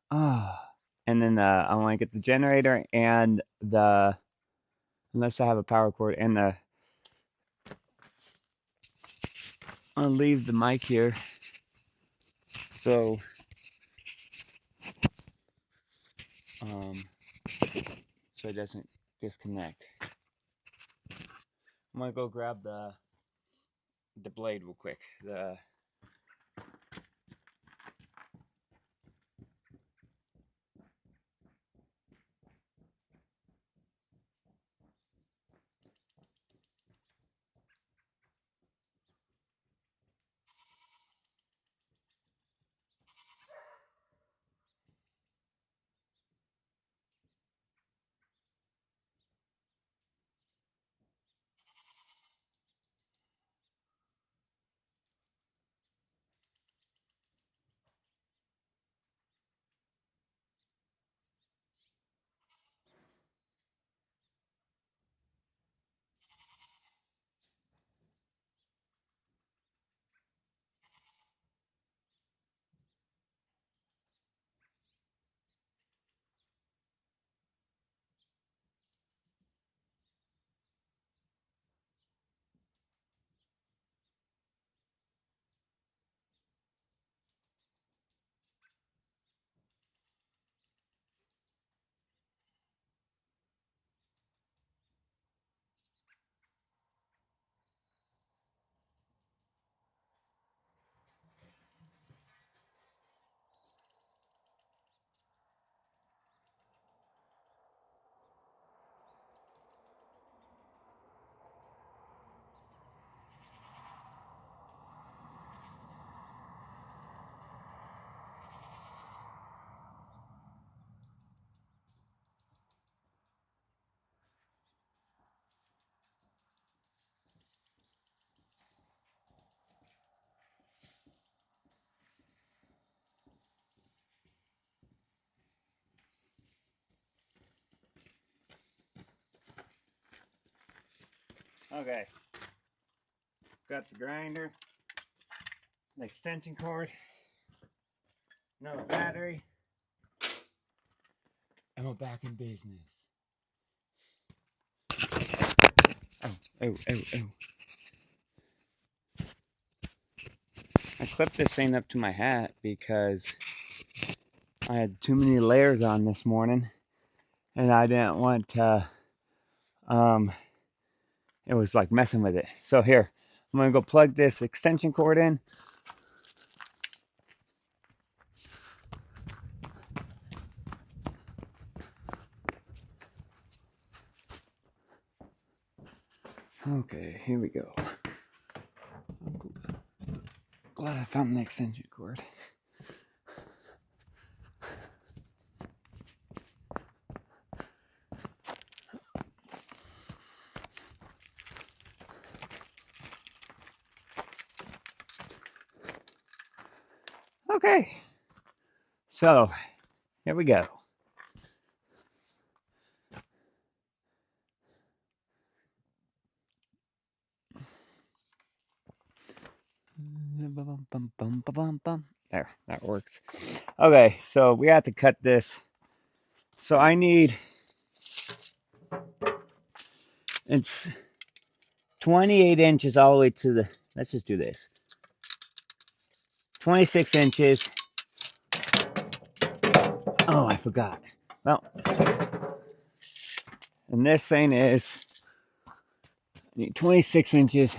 And then I want to get the generator and the unless I have a power cord. And I'll leave the mic here so so it doesn't disconnect. I'm gonna go grab the blade real quick. Okay, got the grinder, the extension cord, no battery, and we're back in business. Oh. I clipped this thing up to my hat because I had too many layers on this morning and I didn't want to, it was like messing with it. So here, I'm gonna go plug this extension cord in. Okay, here we go. I'm glad I found the extension cord. Okay, so here we go. There, that works. Okay, so we have to cut this. So I need, it's 28 inches all the way to the, let's just do this. 26 inches. Oh, I forgot. Well, and this thing is, I need 26 inches.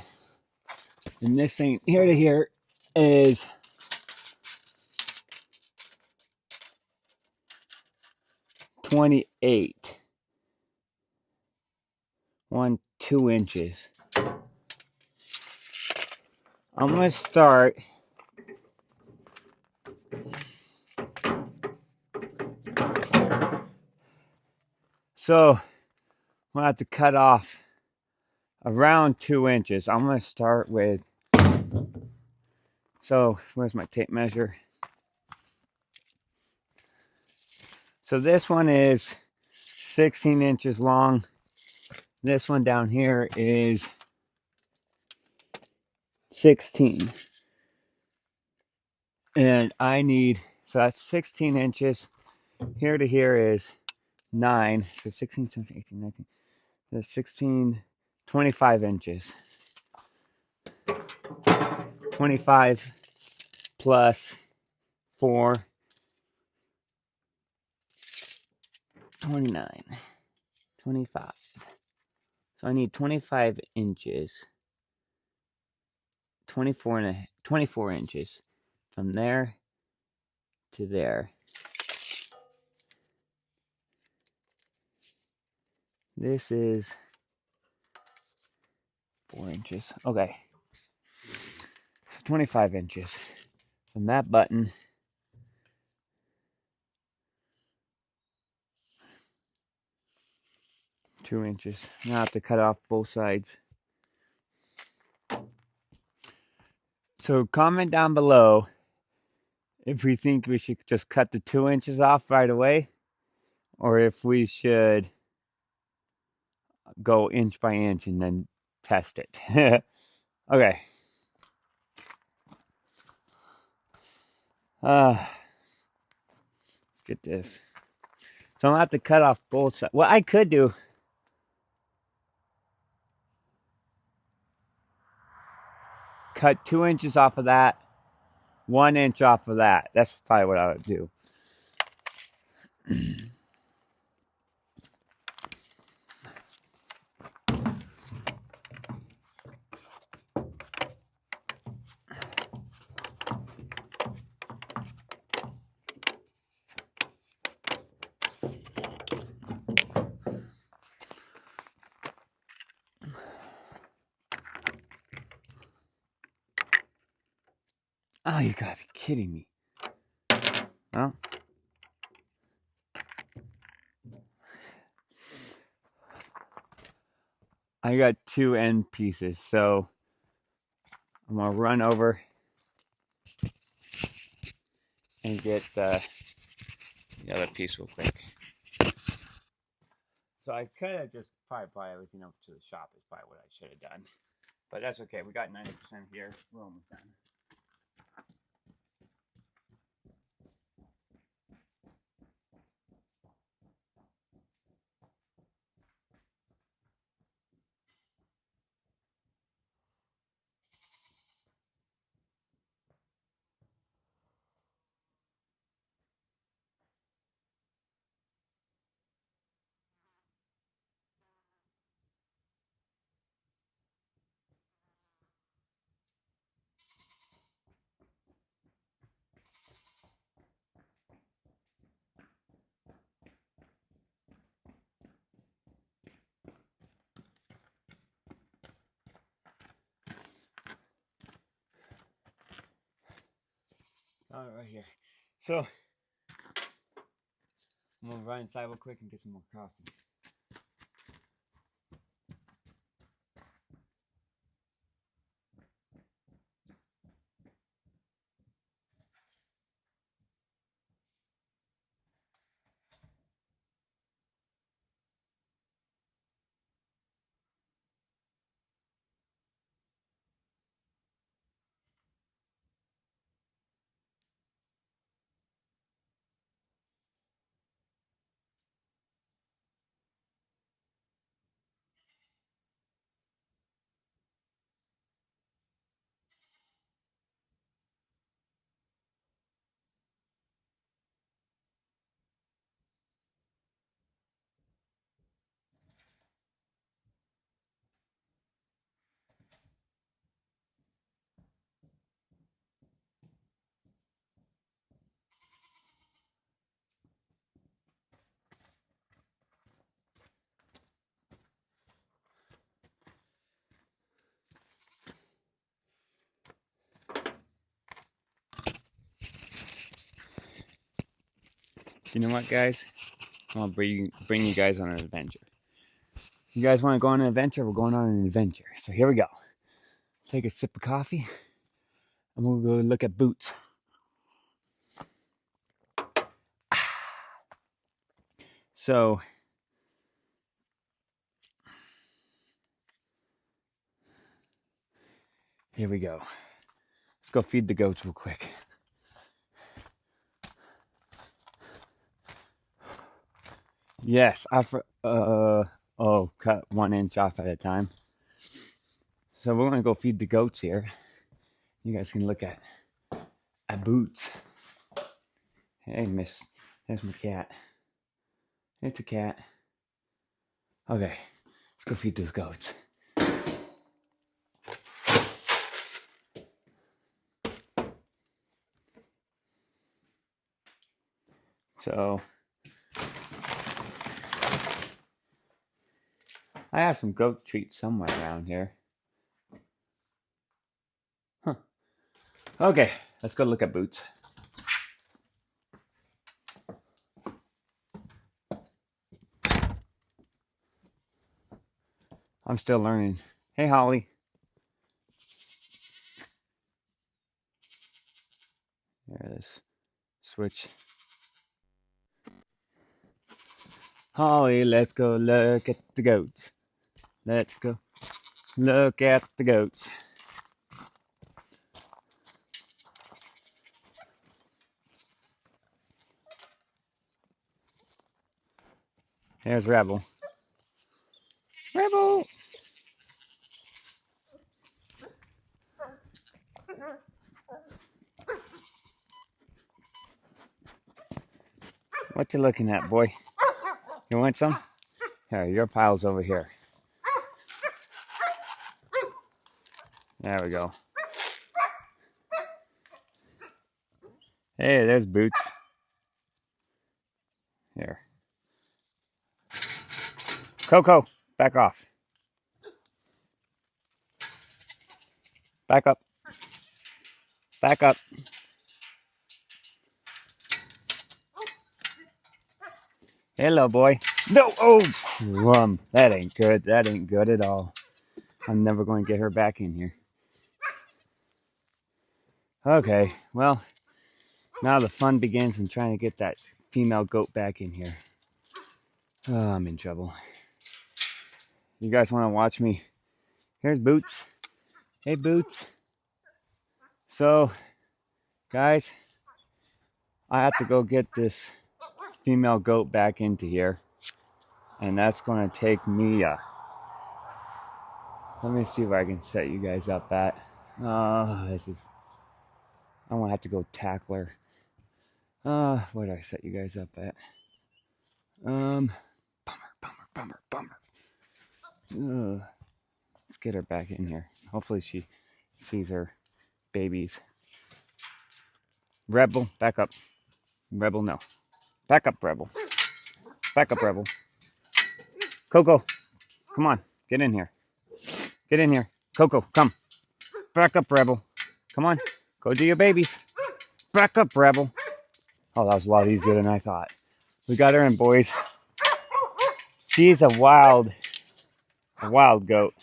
And this thing here to here is 28. 2 inches. I'm gonna start so I'm gonna have to cut off around 2 inches. I'm gonna start with, so where's my tape measure? So this one is 16 inches long. This one down here is 16. And I need, so that's 16 inches. Here to here is 9. So 16, 17, 18, 19. That's 16, 25 inches. 25 plus 4, 29, 25. So I need 25 inches, 24 inches from there to there. This is 4 inches. Okay. So 25 inches from that button two inches. Now I have to cut off both sides. So comment down below if we think we should just cut the 2 inches off right away, or if we should go inch by inch and then test it. Okay. Let's get this. So I'm gonna have to cut off both sides. What I could do, cut 2 inches off of that, 1 inch off of that. That's probably what I would do. Oh, you gotta be kidding me. Well, I got 2 end pieces, so I'm gonna run over and get the other piece real quick. So I could have just probably brought everything up to the shop is probably what I should have done. But that's okay. We got 90% here. We're almost done. All right here. So I'm gonna run inside real quick and get some more coffee. You know what, guys? I'm gonna bring you guys on an adventure. You guys want to go on an adventure? We're going on an adventure. So here we go. Take a sip of coffee, and we'll go look at boots. So here we go. Let's go feed the goats real quick. Yes, Oh, cut 1 inch off at a time. So we're gonna go feed the goats here. You guys can look at Boots. Hey, miss. There's my cat. It's a cat. Okay, let's go feed those goats. So, I have some goat treats somewhere around here. Huh. Okay, let's go look at Boots. I'm still learning. Hey, Holly. There it is. Switch. Holly, let's go look at the goats. Let's go look at the goats. There's Rebel. Rebel! What you looking at, boy? You want some? Here, your pile's over here. There we go. Hey, there's Boots. Here. Coco, back off. Back up. Back up. Hello, boy. No! Oh, crumb. That ain't good. That ain't good at all. I'm never going to get her back in here. Okay, well, now the fun begins in trying to get that female goat back in here. Oh, I'm in trouble. You guys want to watch me? Here's Boots. Hey, Boots. So, guys, I have to go get this female goat back into here. And that's going to take me let me see if I can set you guys up at. This is... I'm going to have to go tackle her. Where did I set you guys up at? Bummer. Let's get her back in here. Hopefully she sees her babies. Rebel, back up. Rebel, no. Back up, Rebel. Back up, Rebel. Coco, come on. Get in here. Get in here. Coco, come. Back up, Rebel. Come on. Go do your babies. Back up, Rebel. Oh, that was a lot easier than I thought. We got her in, boys. She's a wild goat.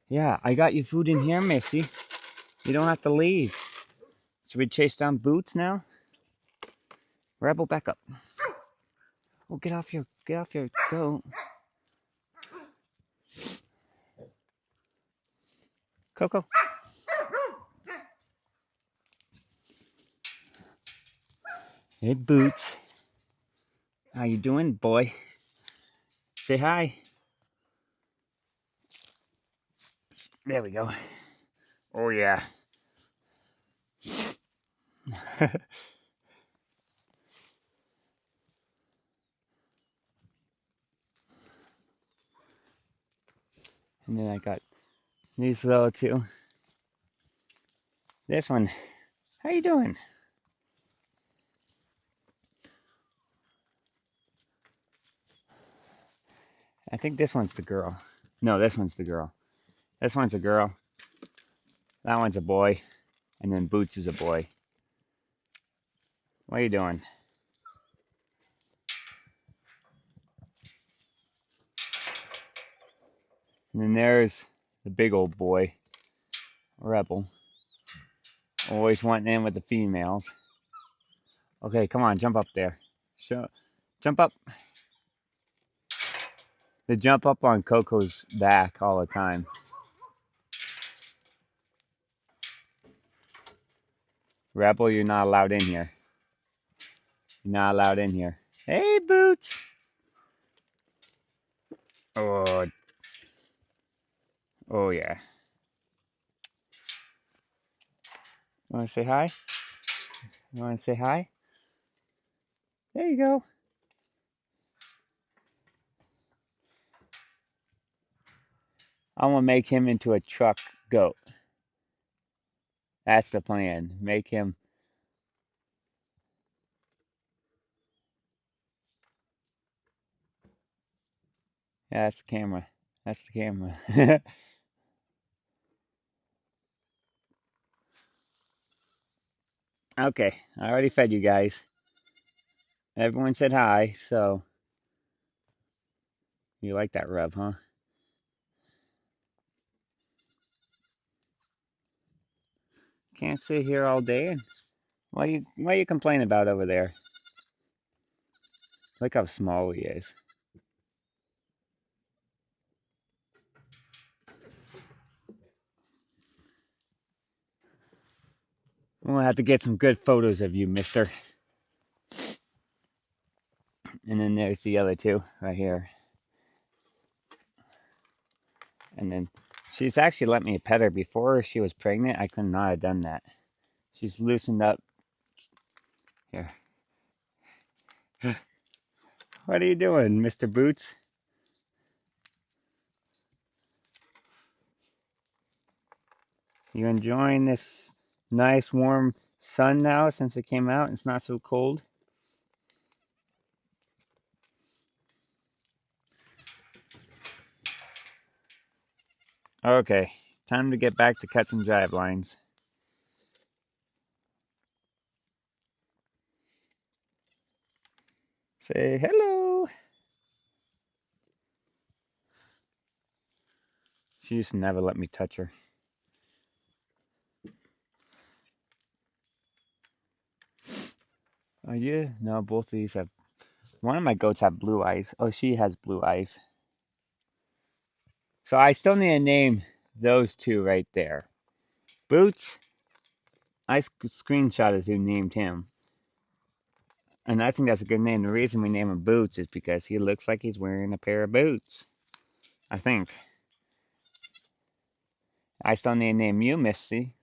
Yeah, I got you food in here, Missy. You don't have to leave. Should we chase down Boots now? Rebel, back up. Oh, get off your goat. Coco. Hey, Boots. How you doing, boy? Say hi. There we go. Oh, yeah. And then I got these little two. This one. How you doing? I think this one's the girl. No, this one's the girl. This one's a girl. That one's a boy. And then Boots is a boy. What are you doing? And then there's the big old boy. Rebel. Always wanting in with the females. Okay, come on, jump up there. Jump up. They jump up on Coco's back all the time. Rebel, you're not allowed in here. You're not allowed in here. Hey, Boots. Oh, oh yeah. You want to say hi? You want to say hi? There you go. I want to make him into a truck goat. That's the plan. Make him. Yeah, that's the camera. That's the camera. Okay, I already fed you guys. Everyone said hi, so you like that rub, huh? Can't sit here all day. What are you complaining about over there? Look how small he is. I'm gonna have to get some good photos of you, mister. And then there's the other two right here. And then she's actually let me pet her. Before she was pregnant, I could not have done that. She's loosened up. Here. What are you doing, Mr. Boots? You enjoying this nice warm sun now since it came out? It's not so cold. Okay, time to get back to cut some drive lines. Say hello. She used to never let me touch her. Oh yeah? No, both of these have. One of my goats have blue eyes. Oh, she has blue eyes. So I still need to name those two right there. Boots, I screenshotted who named him. And I think that's a good name. The reason we name him Boots is because he looks like he's wearing a pair of boots. I think. I still need to name you, Missy.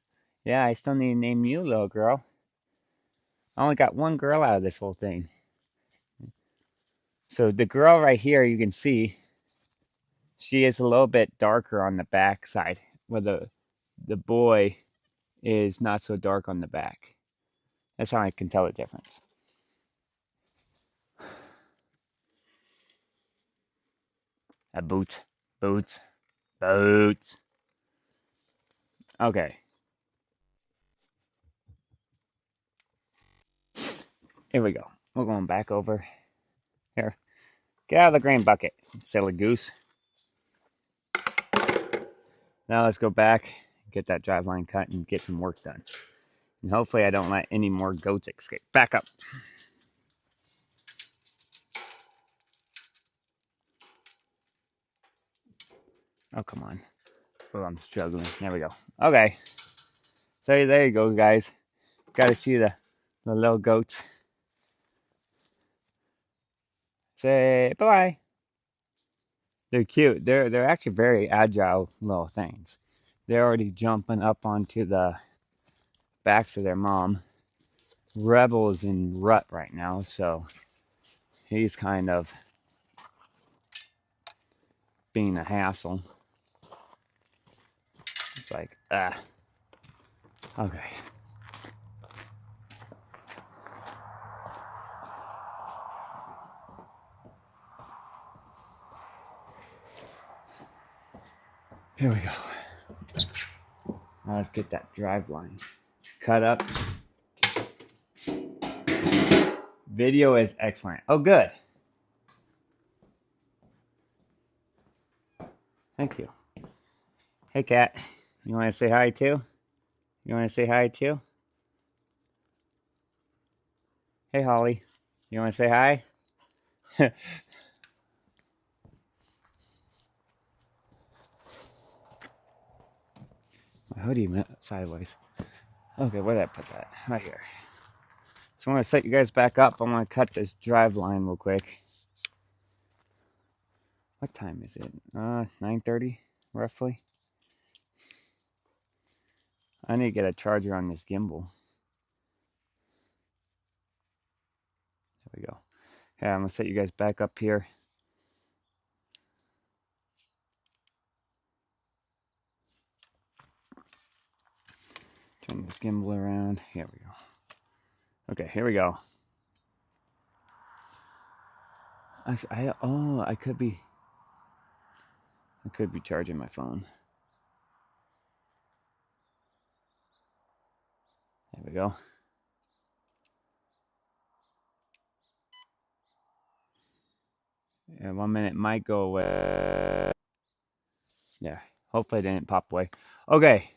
Yeah, I still need to name you, little girl. I only got one girl out of this whole thing. So the girl right here, you can see, she is a little bit darker on the back side, where the boy is not so dark on the back. That's how I can tell the difference. Boots, boots, boots. Okay. Here we go. We're going back over here. Get out of the grain bucket, silly goose. Now let's go back, get that drive line cut, and get some work done. And hopefully I don't let any more goats escape. Back up. Oh, come on. Oh, I'm struggling. There we go. Okay. So there you go, guys. Got to see the little goats. Say bye-bye. They're cute. They're actually very agile little things. They're already jumping up onto the backs of their mom. Rebel is in rut right now, so he's kind of being a hassle. It's like, okay. Here we go. Now let's get that drive line cut up. Video is excellent. Oh, good. Thank you. Hey, Cat. You want to say hi too? You want to say hi too? Hey, Holly. You want to say hi? My hoodie went sideways. Okay, where did I put that? Right here. So I want to set you guys back up. I want to cut this drive line real quick. What time is it? 9:30, roughly. I need to get a charger on this gimbal. There we go. Yeah, I'm gonna set you guys back up here. Turn this gimbal around. Here we go. Okay, here we go. I could be charging my phone. There we go. Yeah, 1 minute might go away. Yeah, hopefully it didn't pop away. Okay,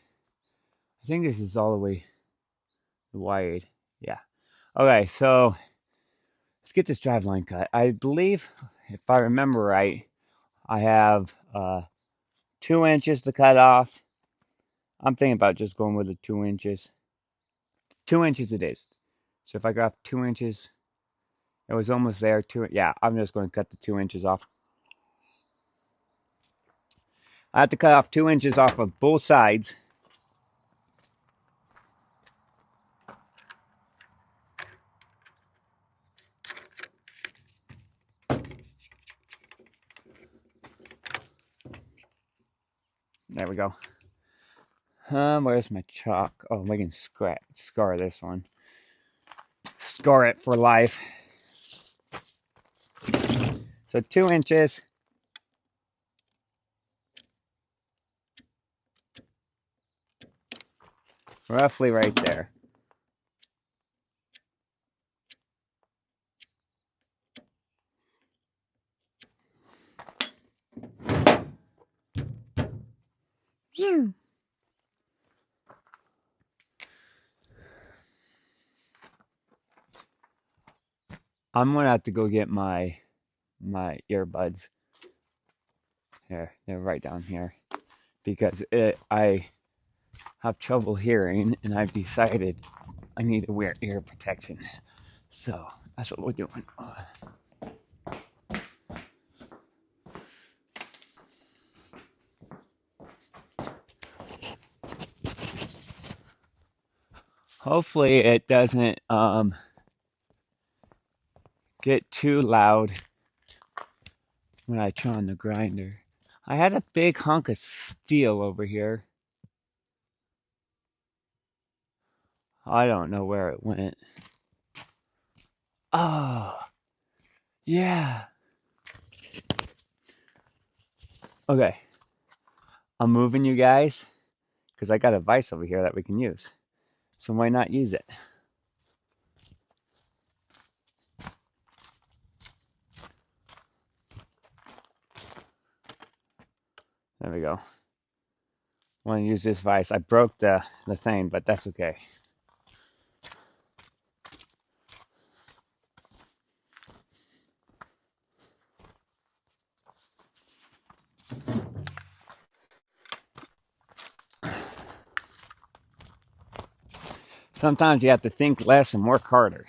I think this is all the way wired. Yeah. Okay, so let's get this drive line cut. I believe, if I remember right, I have 2 inches to cut off. I'm thinking about just going with the 2 inches. 2 inches it is. So if I got 2 inches, it was almost there. Yeah, I'm just going to cut the 2 inches off. I have to cut off 2 inches off of both sides. There we go. Where's my chalk? Oh, we can scar this one. Scar it for life. So 2 inches. Roughly right there. I'm gonna have to go get my earbuds. Here, they're right down here, because I have trouble hearing, and I've decided I need to wear ear protection. So that's what we're doing. Hopefully it doesn't get too loud when I turn on the grinder. I had a big hunk of steel over here. I don't know where it went. Oh, yeah. Okay. I'm moving you guys because I got a vise over here that we can use. So why not use it? There we go. I want to use this vise. I broke the thing, but that's okay. Sometimes you have to think less and work harder.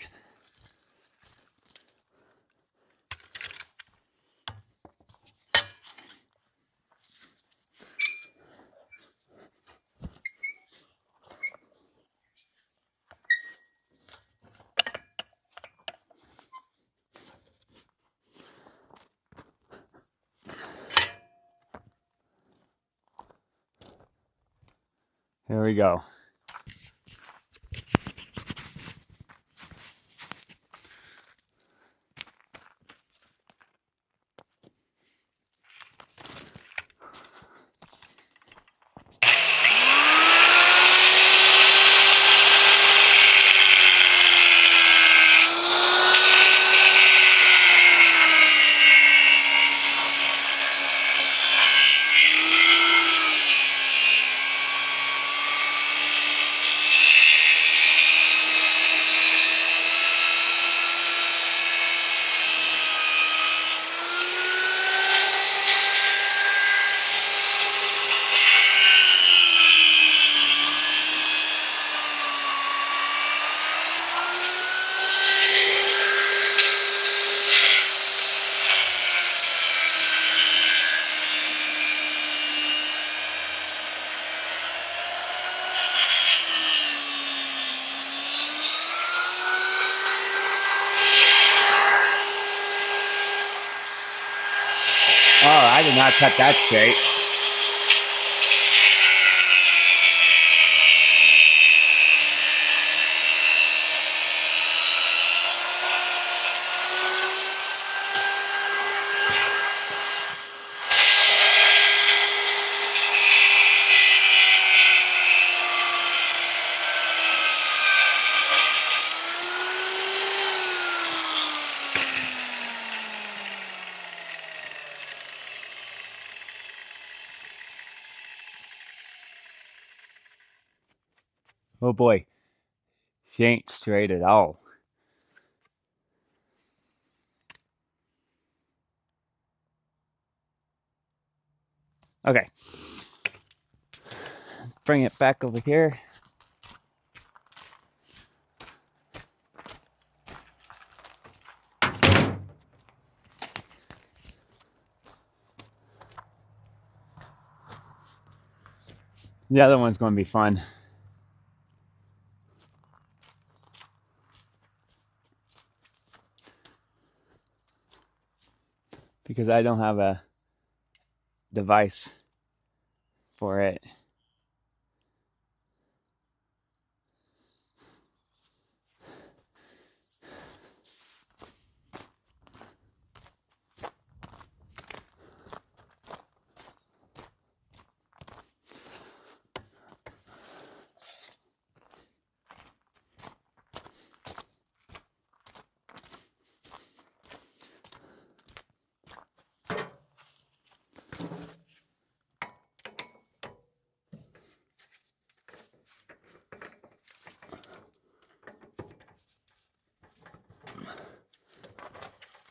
Here we go. Oh, I did not cut that straight. Oh boy, she ain't straight at all. Okay, bring it back over here. The other one's going to be fun. Because I don't have a device for it.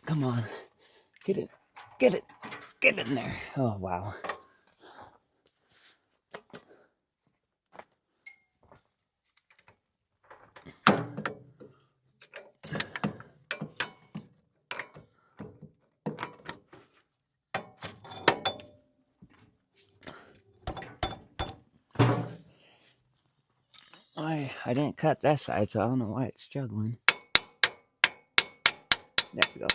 Come on, get it, get it, get in there. Oh wow. I didn't cut that side, so I don't know why it's struggling. There we go.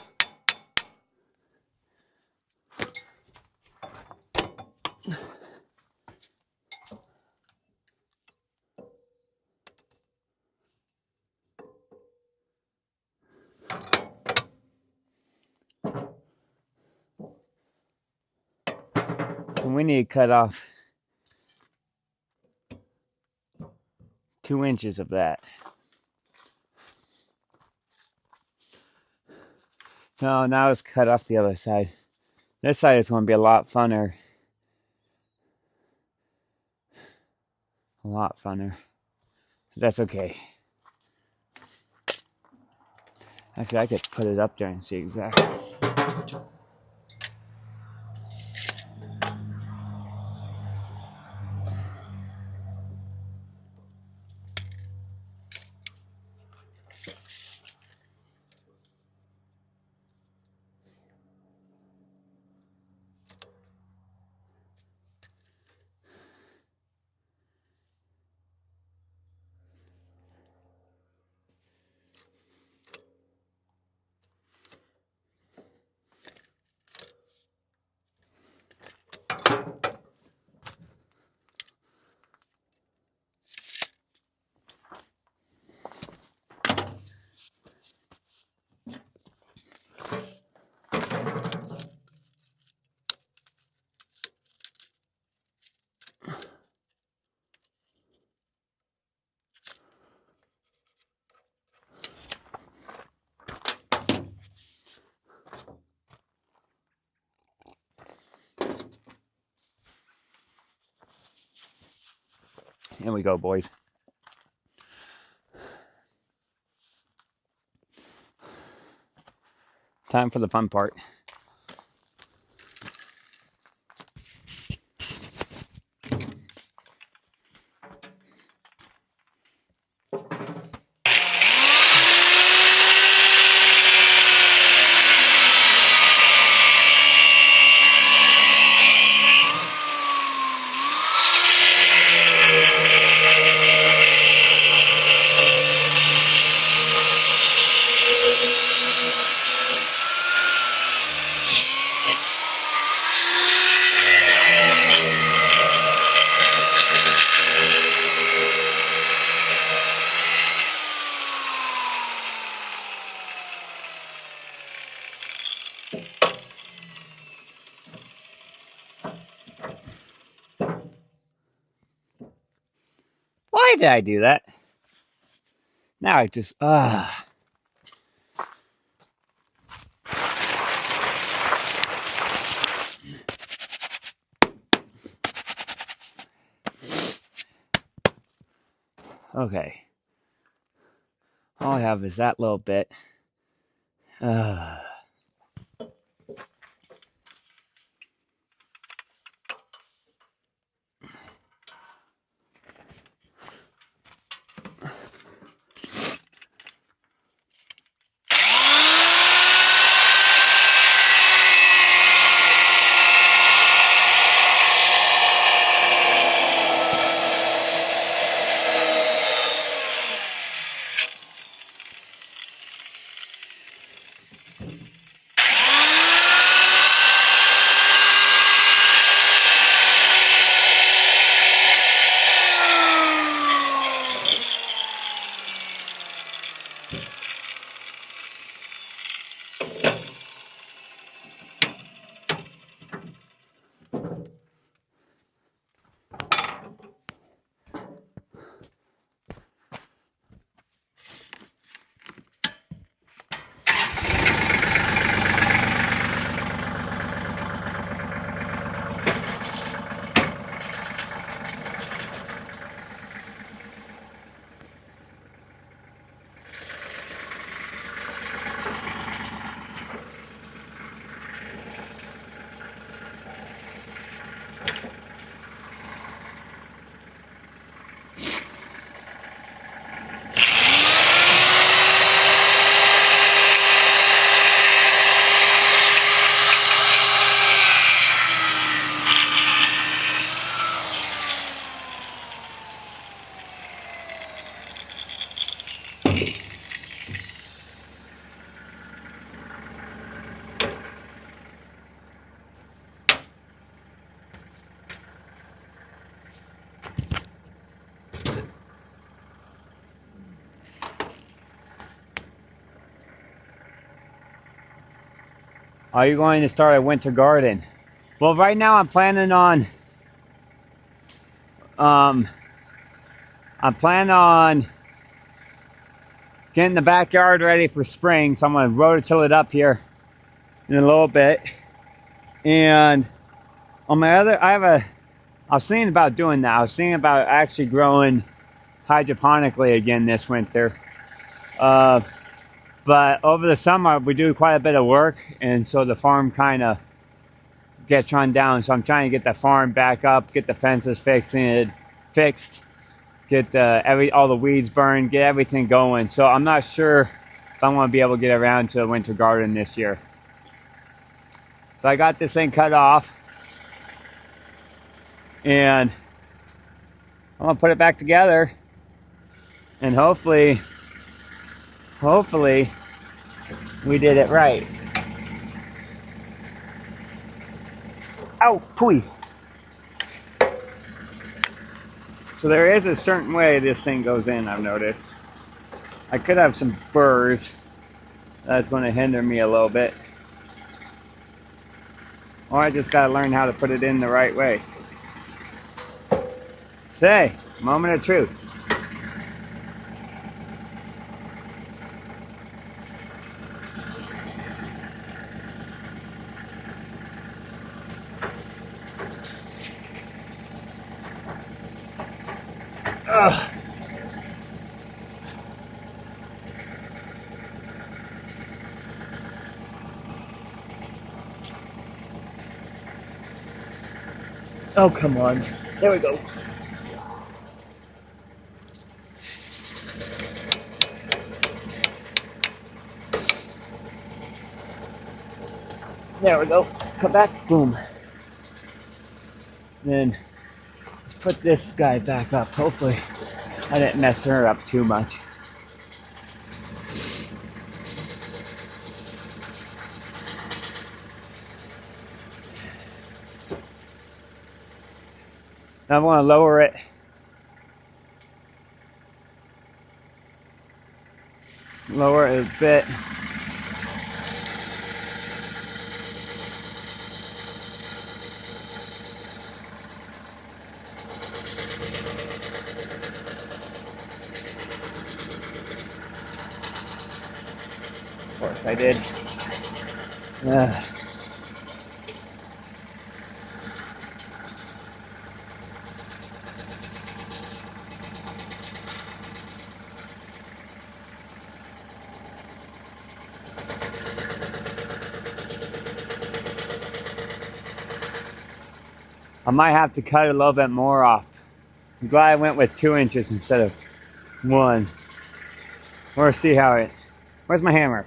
And we need to cut off 2 inches of that. So now let's cut off the other side. This side is going to be a lot funner. A lot funner. That's okay. Actually, I could put it up there and see exactly. Here we go, boys. Time for the fun part. Why did I do that? Now I just, Okay. All I have is that little bit. Are you going to start a winter garden? Well, right now I'm planning on getting the backyard ready for spring, so I'm going to rototill it up here in a little bit. And on my other, I was thinking about doing that. I was thinking about actually growing hydroponically again this winter. But over the summer, we do quite a bit of work, and so the farm kind of gets run down. So I'm trying to get the farm back up, get the fences fixed, get all the weeds burned, get everything going. So I'm not sure if I'm going to be able to get around to a winter garden this year. So I got this thing cut off, and I'm going to put it back together, and hopefully we did it right. Ow, pooey. So there is a certain way this thing goes in, I've noticed. I could have some burrs. That's going to hinder me a little bit. Or I just got to learn how to put it in the right way. Say, moment of truth. Ugh. Oh, come on. There we go. There we go. Come back. Boom. Then put this guy back up. Hopefully I didn't mess her up too much. Now I want to lower it. Lower it a bit. Yes, I did. I might have to cut a little bit more off. I'm glad I went with 2 inches instead of 1. We'll see how it... Where's my hammer?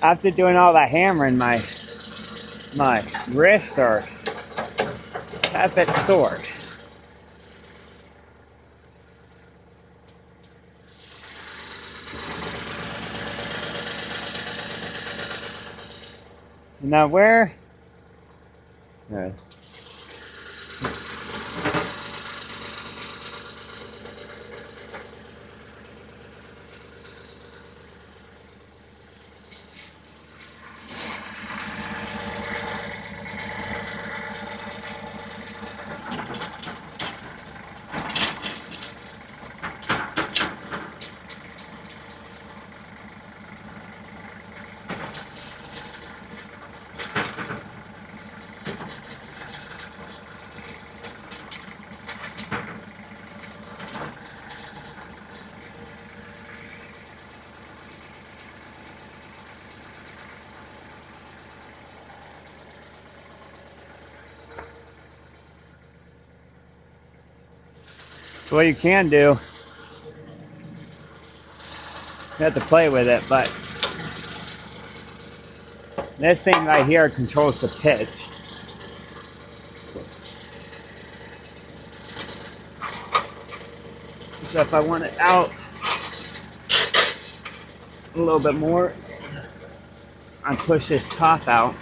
After doing all that hammering, my wrists are a bit sore. Now where? So what you can do, you have to play with it, but this thing right here controls the pitch. So if I want it out a little bit more, I push this top out.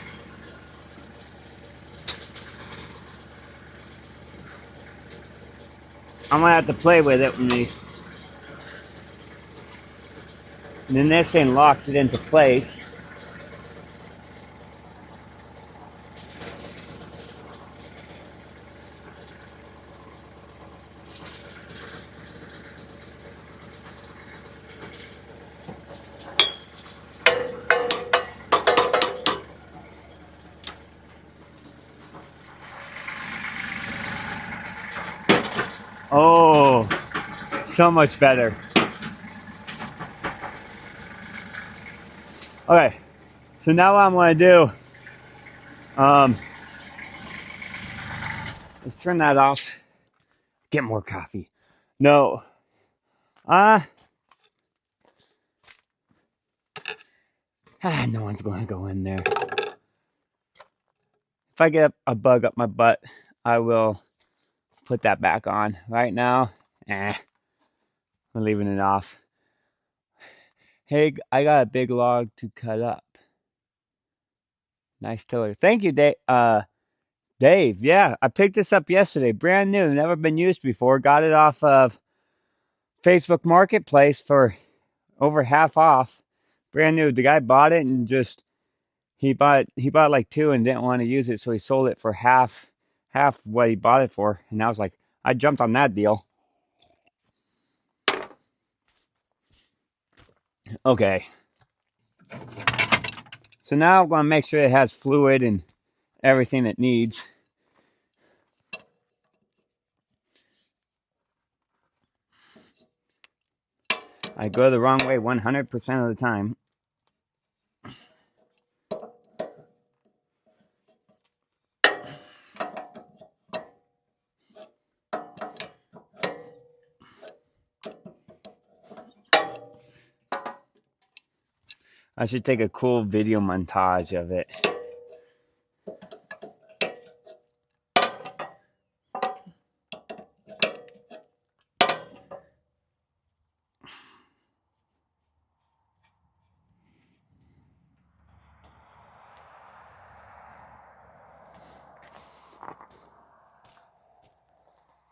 I'm gonna have to play with it when and then this thing locks it into place. Oh, so much better. Okay, so now what I'm going to do Let's turn that off. Get more coffee. No. No one's going to go in there. If I get a bug up my butt, I will put that back on. Right now, I'm leaving it off. Hey, I got a big log to cut up. Nice tiller. Thank you, Dave. Dave, yeah, I picked this up yesterday. Brand new, never been used before. Got it off of Facebook Marketplace for over half off. Brand new. The guy bought it and just he bought like two and didn't want to use it, so he sold it for half what he bought it for. And I was like, I jumped on that deal. Okay. So now I'm going to make sure it has fluid and everything it needs. I go the wrong way 100% of the time. I should take a cool video montage of it.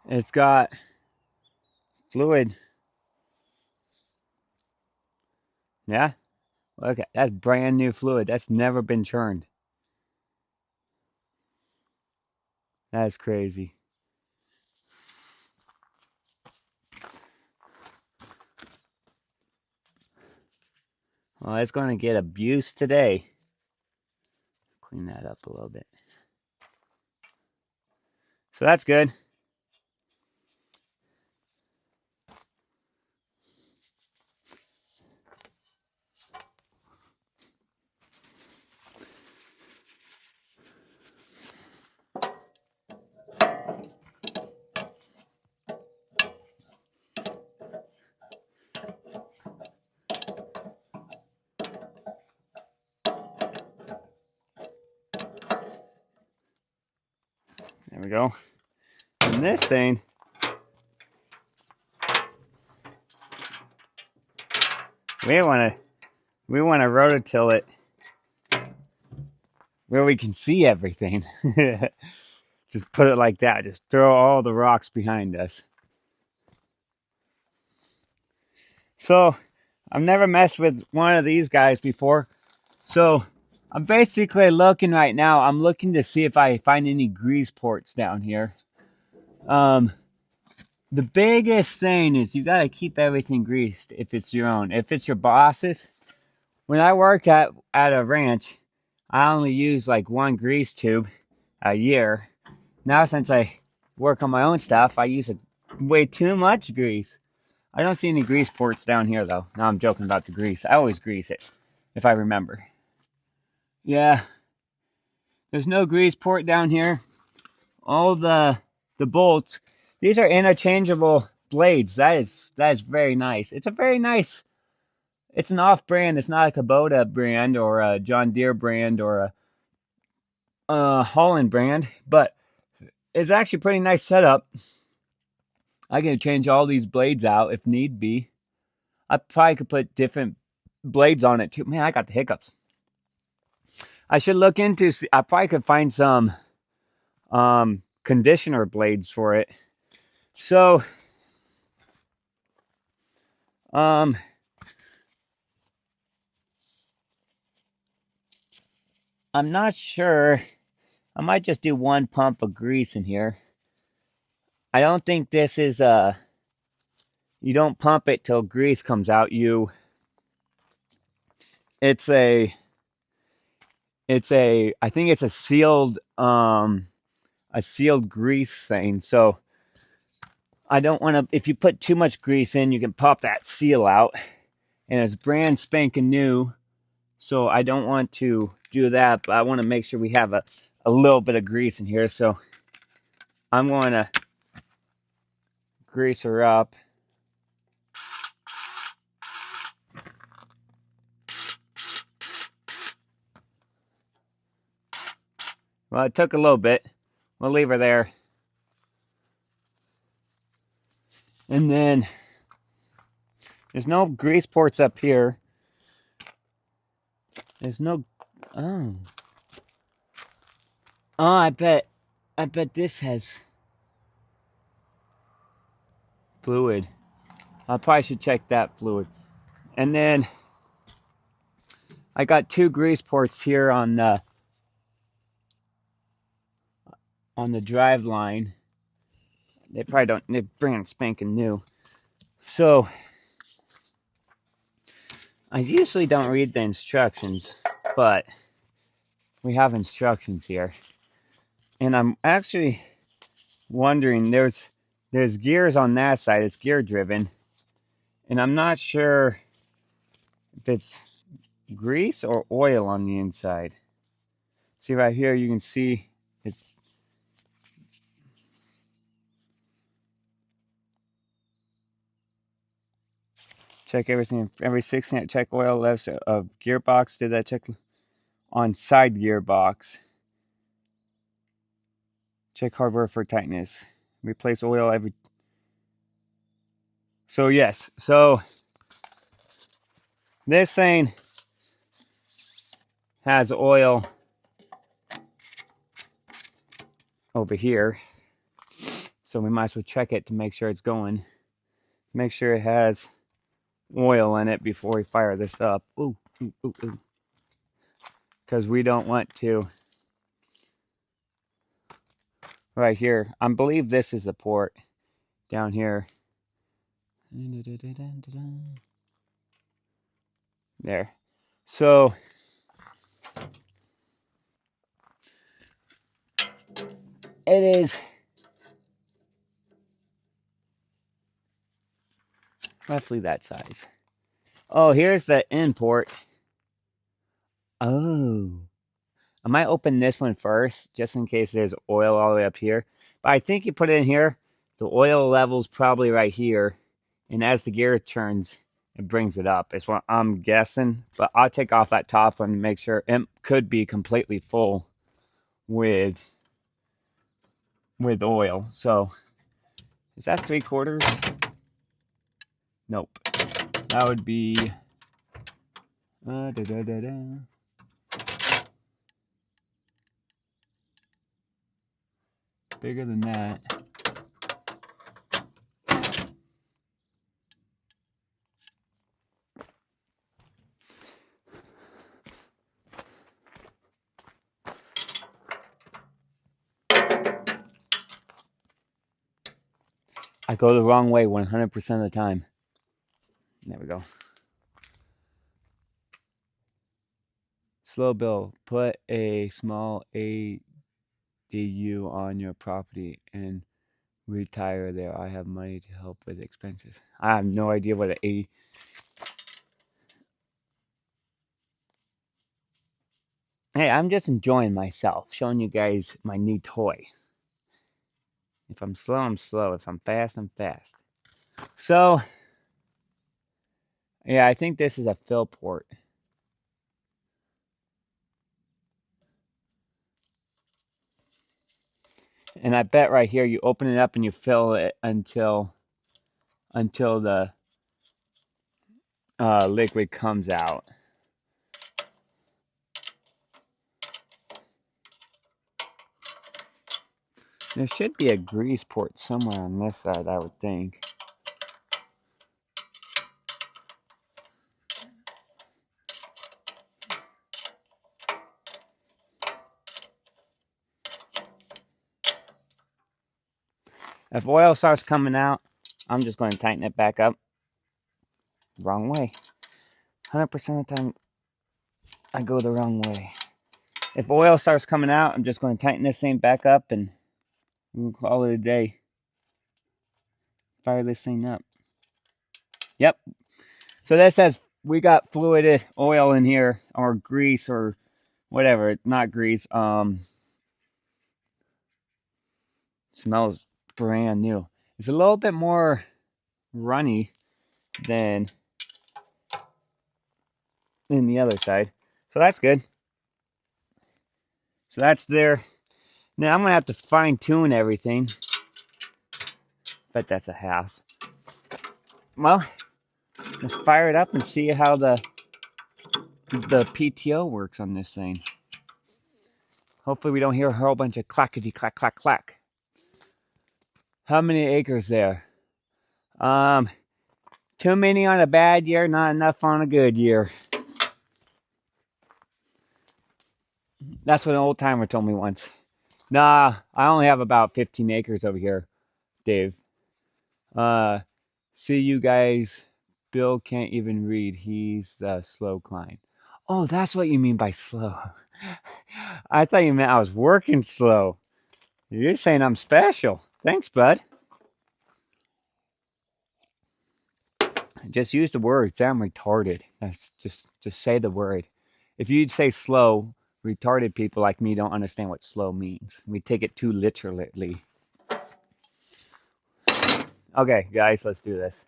It's got fluid. Yeah? Look, that's brand new fluid. That's never been churned. That's crazy. Well, it's going to get abused today. Clean that up a little bit. So that's good. There we go. And this thing, we want to rototill it where we can see everything. Just put it like that. Just throw all the rocks behind us. So I've never messed with one of these guys before. So I'm basically looking right now. I'm looking to see if I find any grease ports down here. The biggest thing is you got to keep everything greased if it's your own. If it's your boss's. When I worked at a ranch, I only used like one grease tube a year. Now since I work on my own stuff, I use way too much grease. I don't see any grease ports down here though. Now I'm joking about the grease. I always grease it, if I remember. Yeah. There's no grease port down here. All the bolts, these are interchangeable blades. That is very nice. It's a very nice, it's an off-brand. It's not a Kubota brand or a John Deere brand or a Holland brand, but it's actually a pretty nice setup. I can change all these blades out if need be. I probably could put different blades on it too. Man, I got the hiccups. I should look into, I probably could find some conditioner blades for it. So, I'm not sure. I might just do one pump of grease in here. I don't think this is you don't pump it till grease comes out. It's a I think it's a sealed grease thing. So I don't want to, if you put too much grease in, you can pop that seal out, and it's brand spanking new. So I don't want to do that, but I want to make sure we have a little bit of grease in here, so I'm going to grease her up. Well, it took a little bit. We'll leave her there. And then there's no grease ports up here. There's no... Oh. Oh, I bet this has fluid. I probably should check that fluid. And then I got 2 grease ports here on the drive line. They probably don't, they're brand spanking new. So I usually don't read the instructions, but we have instructions here. And I'm actually wondering, there's gears on that side, it's gear driven. And I'm not sure if it's grease or oil on the inside. See right here, you can see it's check everything every 16. Check oil levels of gearbox. Did I check on side gearbox? Check hardware for tightness. Replace oil every. So yes, so this thing has oil over here, so we might as well check it to make sure it's going. Make sure it has oil in it before we fire this up. Ooh, ooh, ooh, ooh. Because we don't want to. Right here, I believe this is the port down here. There. So it is roughly that size. Oh, here's the import. Oh, I might open this one first, just in case there's oil all the way up here. But I think you put it in here, the oil level's probably right here. And as the gear turns, it brings it up. It's what I'm guessing. But I'll take off that top one and make sure it could be completely full with oil. So, is that 3/4? Nope. That would be... bigger than that. I go the wrong way 100% of the time. There we go. Slow bill. Put a small ADU on your property and retire there. I have money to help with expenses. I have no idea what an ADU... Hey, I'm just enjoying myself, showing you guys my new toy. If I'm slow, I'm slow. If I'm fast, I'm fast. So, yeah, I think this is a fill port. And I bet right here you open it up and you fill it until the liquid comes out. There should be a grease port somewhere on this side, I would think. If oil starts coming out, I'm just going to tighten it back up. Wrong way. 100% of the time, I go the wrong way. If oil starts coming out, I'm just going to tighten this thing back up and we'll call it a day. Fire this thing up. Yep. So that says we got fluid oil in here, or grease, or whatever. Not grease. Smells brand new. It's a little bit more runny than the other side. So that's good. So that's there. Now I'm going to have to fine tune everything. Bet that's a half. Well, let's fire it up and see how the PTO works on this thing. Hopefully we don't hear a whole bunch of clackety clack clack clack. How many acres there? Too many on a bad year, not enough on a good year. That's what an old timer told me once. Nah, I only have about 15 acres over here, Dave. See you guys. Bill can't even read. He's slow Klein. Oh, that's what you mean by slow. I thought you meant I was working slow. You're saying I'm special. Thanks, bud. Just use the word. Say I'm retarded. That's just say the word. If you'd say slow, retarded people like me don't understand what slow means. We take it too literally. Okay, guys, let's do this.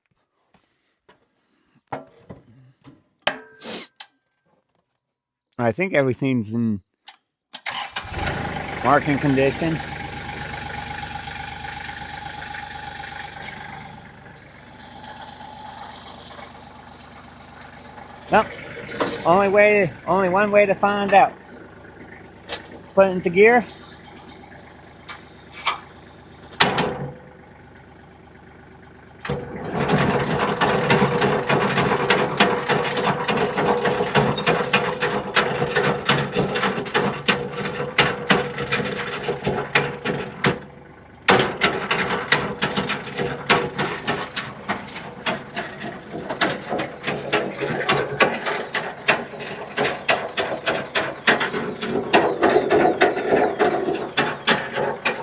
I think everything's in marking condition. Nope. Only one way to find out. Put it into gear.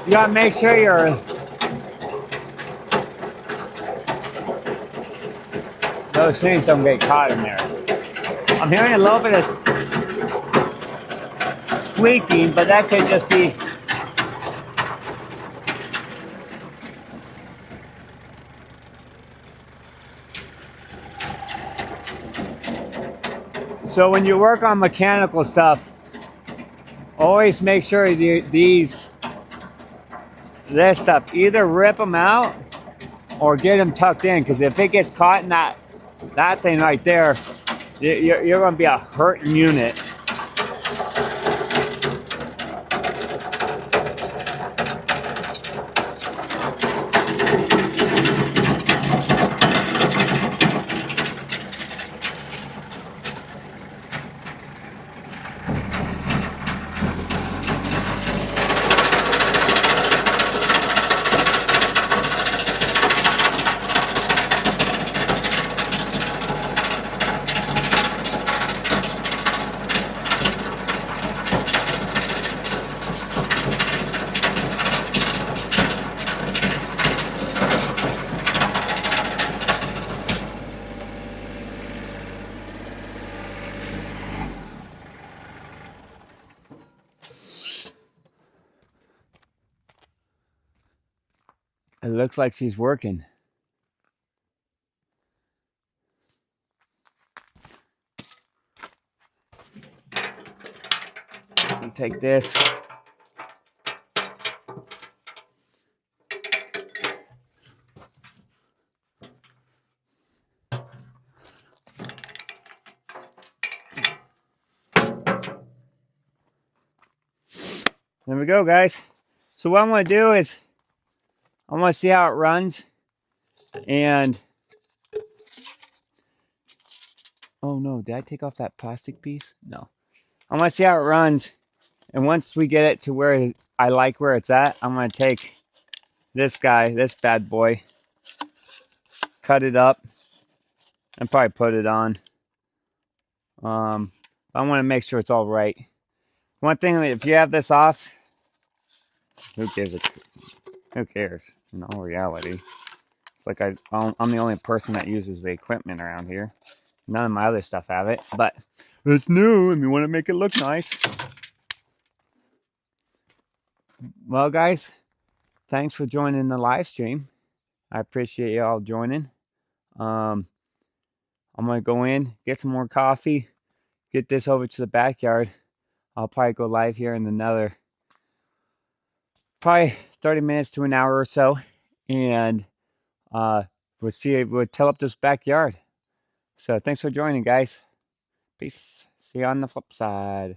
You gotta make sure those things don't get caught in there. I'm hearing a little bit of squeaking, but that could just be so when you work on mechanical stuff, always make sure this stuff, either rip them out or get them tucked in, because if it gets caught in that thing right there, you're going to be a hurting unit. It looks like she's working. I'll take this. There we go, guys. So what I'm going to do is I want to see how it runs. And oh no, did I take off that plastic piece? No. I want to see how it runs. And once we get it to where I like where it's at, I'm going to take this guy, this bad boy, cut it up, and probably put it on. I want to make sure it's all right. One thing, if you have this off, who gives it? Who cares? In all reality, it's like I'm the only person that uses the equipment around here. None of my other stuff have it, but it's new and we want to make it look nice. Well, guys, thanks for joining the live stream. I appreciate you all joining. I'm going to go in, get some more coffee, get this over to the backyard. I'll probably go live here in another probably 30 minutes to an hour or so. And we'll till up this backyard. So thanks for joining, guys. Peace. See you on the flip side.